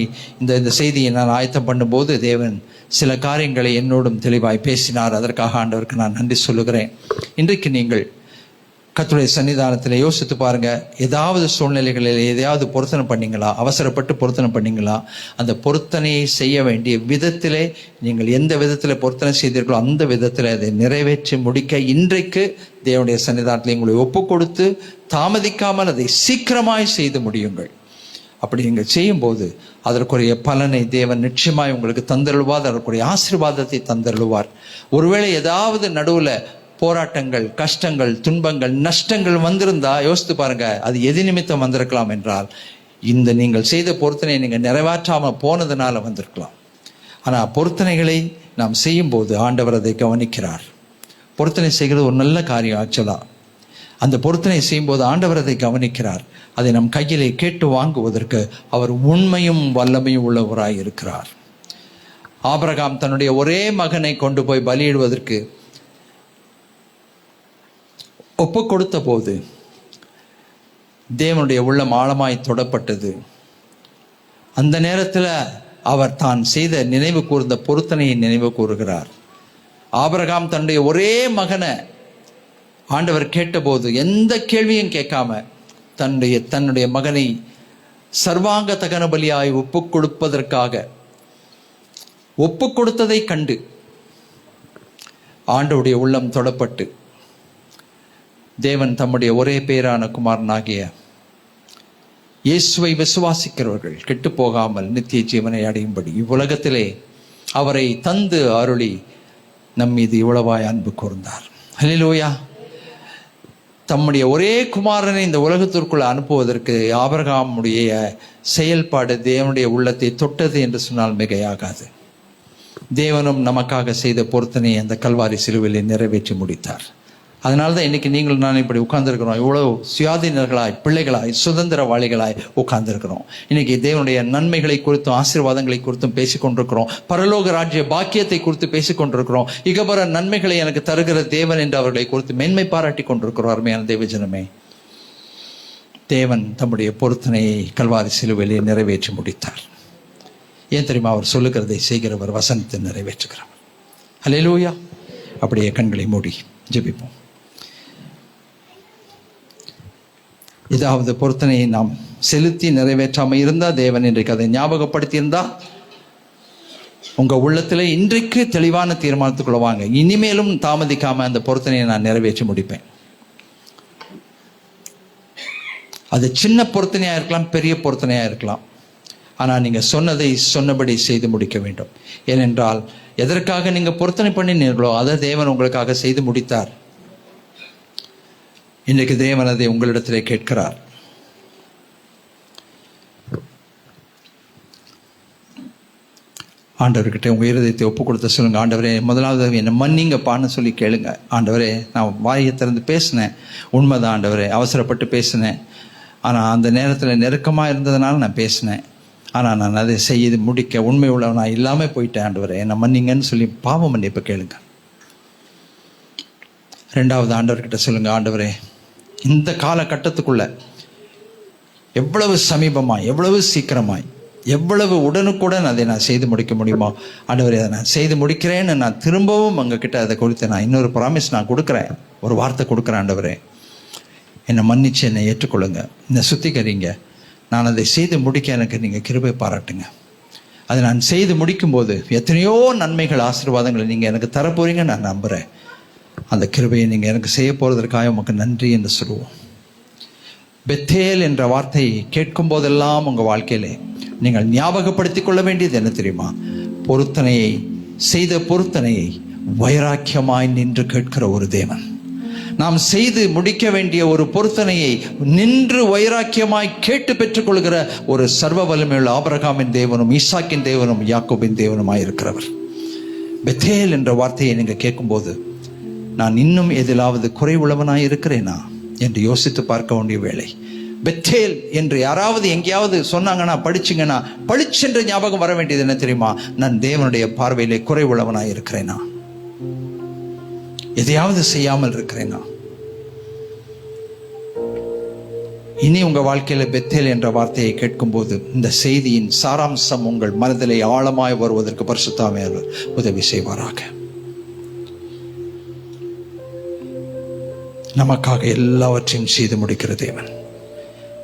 இந்த செய்தியை நான் ஆயத்தம் பண்ணும்போது தேவன் சில காரியங்களை என்னோடும் தெளிவாய் பேசினார். அதற்காக ஆண்டவருக்கு நான் நன்றி சொல்லுகிறேன். இன்றைக்கு நீங்கள் கர்த்தருடைய சன்னிதானத்தில் யோசித்து பாருங்க. ஏதாவது சூழ்நிலைகளில் எதையாவது பொருத்தனை பண்ணீங்களா? அவசரப்பட்டு பொருத்தனை பண்ணீங்களா? அந்த பொருத்தனையை செய்ய வேண்டிய விதத்திலே நீங்கள் எந்த விதத்தில் பொருத்தனை செய்தீர்களோ அந்த விதத்தில் அதை நிறைவேற்றி முடிக்க இன்றைக்கு தேவனுடைய சன்னிதானத்தில் உங்களை ஒப்பு கொடுத்து தாமதிக்காமல் அதை சீக்கிரமாய் செய்து முடியுங்கள். அப்படி நீங்கள் செய்யும்போது அதற்குரிய பலனை தேவன் நிச்சயமாய் உங்களுக்கு தந்தருள்வார், அதற்குரிய ஆசீர்வாதத்தை தந்தருள்வார். ஒருவேளை ஏதாவது நடுவில் போராட்டங்கள், கஷ்டங்கள், துன்பங்கள், நஷ்டங்கள் வந்திருந்தா யோசித்து பாருங்க, அது எது நிமித்தம் வந்திருக்கலாம் என்றால் இந்த நீங்கள் செய்த பொருத்தனையை நீங்கள் நிறைவேற்றாம போனதுனால வந்திருக்கலாம். ஆனால் பொருத்தனைகளை நாம் செய்யும் போது ஆண்டவர் அதை கவனிக்கிறார். பொருத்தனை செய்கிறது ஒரு நல்ல காரியம். ஆக்சுவலா அந்த பொருத்தனை செய்யும் போது ஆண்டவர் அதை கவனிக்கிறார். அதை நம் கையிலே கேட்டு வாங்குவதற்கு அவர் உண்மையும் வல்லமையும் உள்ளவராய் இருக்கிறார். ஆபிரகாம் தன்னுடைய ஒரே மகனை கொண்டு போய் பலியிடுவதற்கு ஒப்பு கொடுத்த போது தேவனுடைய உள்ளம் ஆழமாய் தொடப்பட்டது. அந்த நேரத்தில் அவர் தான் செய்த நினைவு கூர்ந்த பொருத்தனையை நினைவு கூறுகிறார். ஆபிரகாம் தன்னுடைய ஒரே மகனை ஆண்டவர் கேட்டபோது எந்த கேள்வியும் கேட்காம தன்னுடைய மகனை சர்வாங்க தகன பலியாய் ஒப்பு கொடுப்பதற்காக ஒப்பு கொடுத்ததை கண்டு ஆண்டவருடைய உள்ளம் தொடப்பட்டு தேவன் தம்முடைய ஒரே பேரான குமாரனாகிய இயேசுவை விசுவாசிக்கிறவர்கள் கெட்டு போகாமல் நித்திய ஜீவனை அடையும்படி இவ்வுலகத்திலே அவரை தந்து அருளி நம் மீது இவ்வளவாய் அன்பு கூர்ந்தார். ஹல்லேலூயா. தம்முடைய ஒரே குமாரனை இந்த உலகத்திற்குள் அனுப்புவதற்கு ஆபிரகாமுடைய செயல்பாடு தேவனுடைய உள்ளத்தை தொட்டது என்று சொன்னால் மிகையாகாது. தேவனும் நமக்காக செய்த பொருத்தனை அந்த கல்வாரி சிலுவையிலே நிறைவேற்றி முடித்தார். அதனால தான் இன்னைக்கு நீங்கள் நான் இப்படி உட்கார்ந்துருக்கிறோம். இவ்வளோ சுயாதீனர்களாய், பிள்ளைகளாய், சுதந்திரவாளிகளாய் உட்கார்ந்துருக்கிறோம். இன்னைக்கு தேவனுடைய நன்மைகளை குறித்தும் ஆசீர்வாதங்களை குறித்தும் பேசிக்கொண்டிருக்கிறோம். பரலோக ராஜ்ய பாக்கியத்தை குறித்து பேசிக்கொண்டிருக்கிறோம். இகபர நன்மைகளை எனக்கு தருகிற தேவன் என்று அவர்களை குறித்து மேன்மை பாராட்டி கொண்டிருக்கிறோம். அருமையான தேவஜனமே, தேவன் தம்முடைய பொருத்தனையை கல்வாரி சிலுவையிலே நிறைவேற்றி முடித்தார். ஏன் தெரியுமா? அவர் சொல்லுகிறதை செய்கிறவர், வசனத்தை நிறைவேற்றுகிறவர். ஹல்லேலூயா. அப்படியே கண்களை மூடி ஜெபிப்போம். ஏதாவது பொருத்தனையை நாம் செலுத்தி நிறைவேற்றாமல் இருந்தால், தேவன் இன்றைக்கு அதை ஞாபகப்படுத்தி இருந்தா, உங்க உள்ளத்துல இன்றைக்கு தெளிவான தீர்மானத்துக்குள்ள வாங்க. இனிமேலும் தாமதிக்காம அந்த பொருத்தனையை நான் நிறைவேற்றி முடிப்பேன். அது சின்ன பொருத்தனையா இருக்கலாம், பெரிய பொருத்தனையா இருக்கலாம். ஆனால் நீங்க சொன்னதை சொன்னபடி செய்து முடிக்க வேண்டும். ஏனென்றால் எதற்காக நீங்க பொருத்தனை பண்ணினீர்களோ அதை தேவன் உங்களுக்காக செய்து முடித்தார். இன்றைக்கு தேவன் அதை உங்களிடத்திலே கேட்கிறார். ஆண்டவர்கிட்ட உங்க இருதயத்தை ஒப்பு கொடுத்த சொல்லுங்க. ஆண்டவரே, முதலாவது என்னை மன்னிங்கப்பான்னு சொல்லி கேளுங்க. ஆண்டவரே, நான் வாயை திறந்து பேசினேன், உண்மைதான் ஆண்டவரே, அவசரப்பட்டு பேசினேன். ஆனால் அந்த நேரத்தில் நெருக்கமாக இருந்ததுனால நான் பேசினேன். ஆனால் நான் அதை செய்து முடிக்க உண்மை உள்ளவன் நான் இல்லாமல் போயிட்டேன். ஆண்டவரே, என்னை மன்னிங்கன்னு சொல்லி பாவ மன்னிப்பு கேளுங்க. ரெண்டாவது, ஆண்டவர்கிட்ட சொல்லுங்க. ஆண்டவரே, இந்த காலகட்டத்துக்குள்ள எவ்வளவு சமீபமாய், எவ்வளவு சீக்கிரமாய், எவ்வளவு உடனுக்குடன் அதை நான் செய்து முடிக்க முடியுமோ, ஆண்டவரே அதை நான் செய்து முடிக்கிறேன்னு நான் திரும்பவும் உங்ககிட்ட அதை கொடுத்து நான் இன்னொரு ப்ராமிஸ் நான் கொடுக்குறேன், ஒரு வார்த்தை கொடுக்குறேன். ஆண்டவரே, என்னை மன்னிச்சு என்னை ஏற்றுக்கொள்ளுங்க, என்னை சுத்திகரிங்க. நான் அதை செய்து முடிக்க எனக்கு நீங்கள் கிருபை பாராட்டுங்க. அதை நான் செய்து முடிக்கும்போது எத்தனையோ நன்மைகள், ஆசீர்வாதங்களை நீங்கள் எனக்கு தரப்போறீங்க நான் நம்புகிறேன். அந்த கிருபையை நீங்கள் எனக்கு செய்ய போகிறதற்காக உமக்கு நன்றி என்று சொல்லுவோம். பெத்தேல் என்ற வார்த்தையை கேட்கும் போதெல்லாம் உங்கள் வாழ்க்கையிலே நீங்கள் ஞாபகப்படுத்திக் கொள்ள வேண்டியது என்ன தெரியுமா? பொருத்தனையை செய்த பொருத்தனையை வைராக்கியமாய் நின்று கேட்கிற ஒரு தேவன். நாம் செய்து முடிக்க வேண்டிய ஒரு பொருத்தனையை நின்று வைராக்கியமாய் கேட்டு பெற்றுக்கொள்கிற ஒரு சர்வ வல்லமையுள்ள ஆபிரகாமின் தேவனும் ஈசாக்கின் தேவனும் யாக்கோபின் தேவனுமாய் இருக்கிறவர். பெத்தேல் என்ற வார்த்தையை நீங்கள் கேட்கும்போது, நான் இன்னும் எதிலாவது குறைவுள்ளவனாய் இருக்கிறேனா என்று யோசித்து பார்க்க வேண்டிய வேளை. பெத்தேல் என்று யாராவது எங்கேயாவது சொன்னாங்கன்னா, படிச்சிங்கன்னா, பளிச்சென்று ஞாபகம் வர வேண்டியது என்ன தெரியுமா? நான் தேவனுடைய பார்வையிலே குறைவுள்ளவனாய் இருக்கிறேனா? எதையாவது செய்யாமல் இருக்கிறேனா? இனி உங்க வாழ்க்கையில பெத்தேல் என்ற வார்த்தையை கேட்கும் போது இந்த செய்தியின் சாராம்சம் உங்கள் மனதிலே ஆழமாய் வருவதற்கு பரிசுத்த ஆவியானவர் உதவி செய்வாராக. நமக்காக எல்லாவற்றையும் செய்து முடிக்கிற தேவன்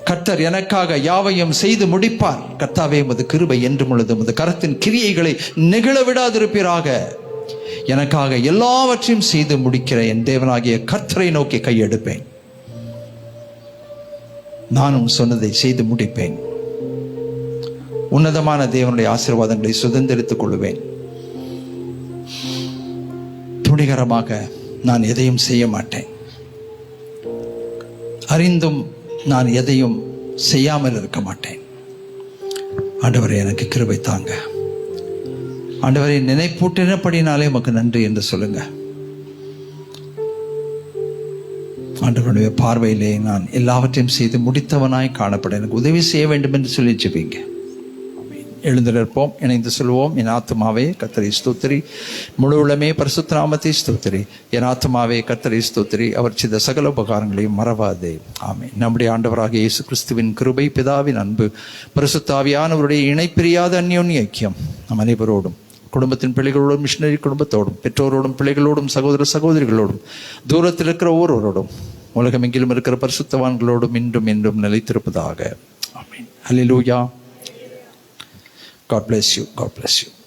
கர்த்தர் எனக்காக யாவையும் செய்து முடிப்பார். கர்த்தாவே, உமது கிருபை என்றும் உள்ளது, உமது கரத்தின் கிரியைகளை நெகிழ விடாதிருப்பீராக. எனக்காக எல்லாவற்றையும் செய்து முடிக்கிற என் தேவனாகிய கர்த்தரை நோக்கி கையெடுப்பேன். நானும் சொன்னதை செய்து முடிப்பேன். உன்னதமான தேவனுடைய ஆசீர்வாதங்களை சுதந்திரித்துக் கொள்வேன். துணிகரமாக நான் எதையும் செய்ய மாட்டேன். அறிந்தும் நான் எதையும் செய்யாமல் இருக்க மாட்டேன். ஆண்டவரே, எனக்கு கிருபை தாங்க. ஆண்டவரை நினைப்பூட்டினபடினாலே உமக்கு நன்றி என்று சொல்லுங்க. ஆண்டவருடைய பார்வையிலே நான் எல்லாவற்றையும் செய்து முடித்தவனாய் காணப்பட எனக்கு உதவி செய்ய வேண்டும் என்று சொல்லி ஜெபிங்க. எழுந்திருப்போம், இணைந்து சொல்லுவோம். என் ஆத்துமாவே கர்த்தரை ஸ்தோத்திரி, முழு உள்ளமே பரிசுத்த நாமத்தை ஸ்தோத்திரி. என் ஆத்துமாவே கர்த்தரை ஸ்தோத்திரி, அவர் செய்த சகல உபகாரங்களையும் மறவாதே. ஆமென். நம்முடைய ஆண்டவராகிய இயேசு கிறிஸ்துவின் கிருபை, பிதாவின் அன்பு, பரிசுத்த ஆவியானவருடைய இணைப்பிரியாத அந்யோன்ய ஐக்கியம் நம் அனைவரோடும், குடும்பத்தின் பிள்ளைகளோடும், மிஷினரி குடும்பத்தோடும், பெற்றோரோடும், பிள்ளைகளோடும், சகோதர சகோதரிகளோடும், தூரத்தில் இருக்கிற ஒவ்வொருவரோடும், உலகமெங்கிலும் இருக்கிற பரிசுத்தவான்களோடும் இன்றும் என்றும் நிலைத்திருப்பதாக. ஆமென். ஹல்லேலூயா. God bless you. God bless you.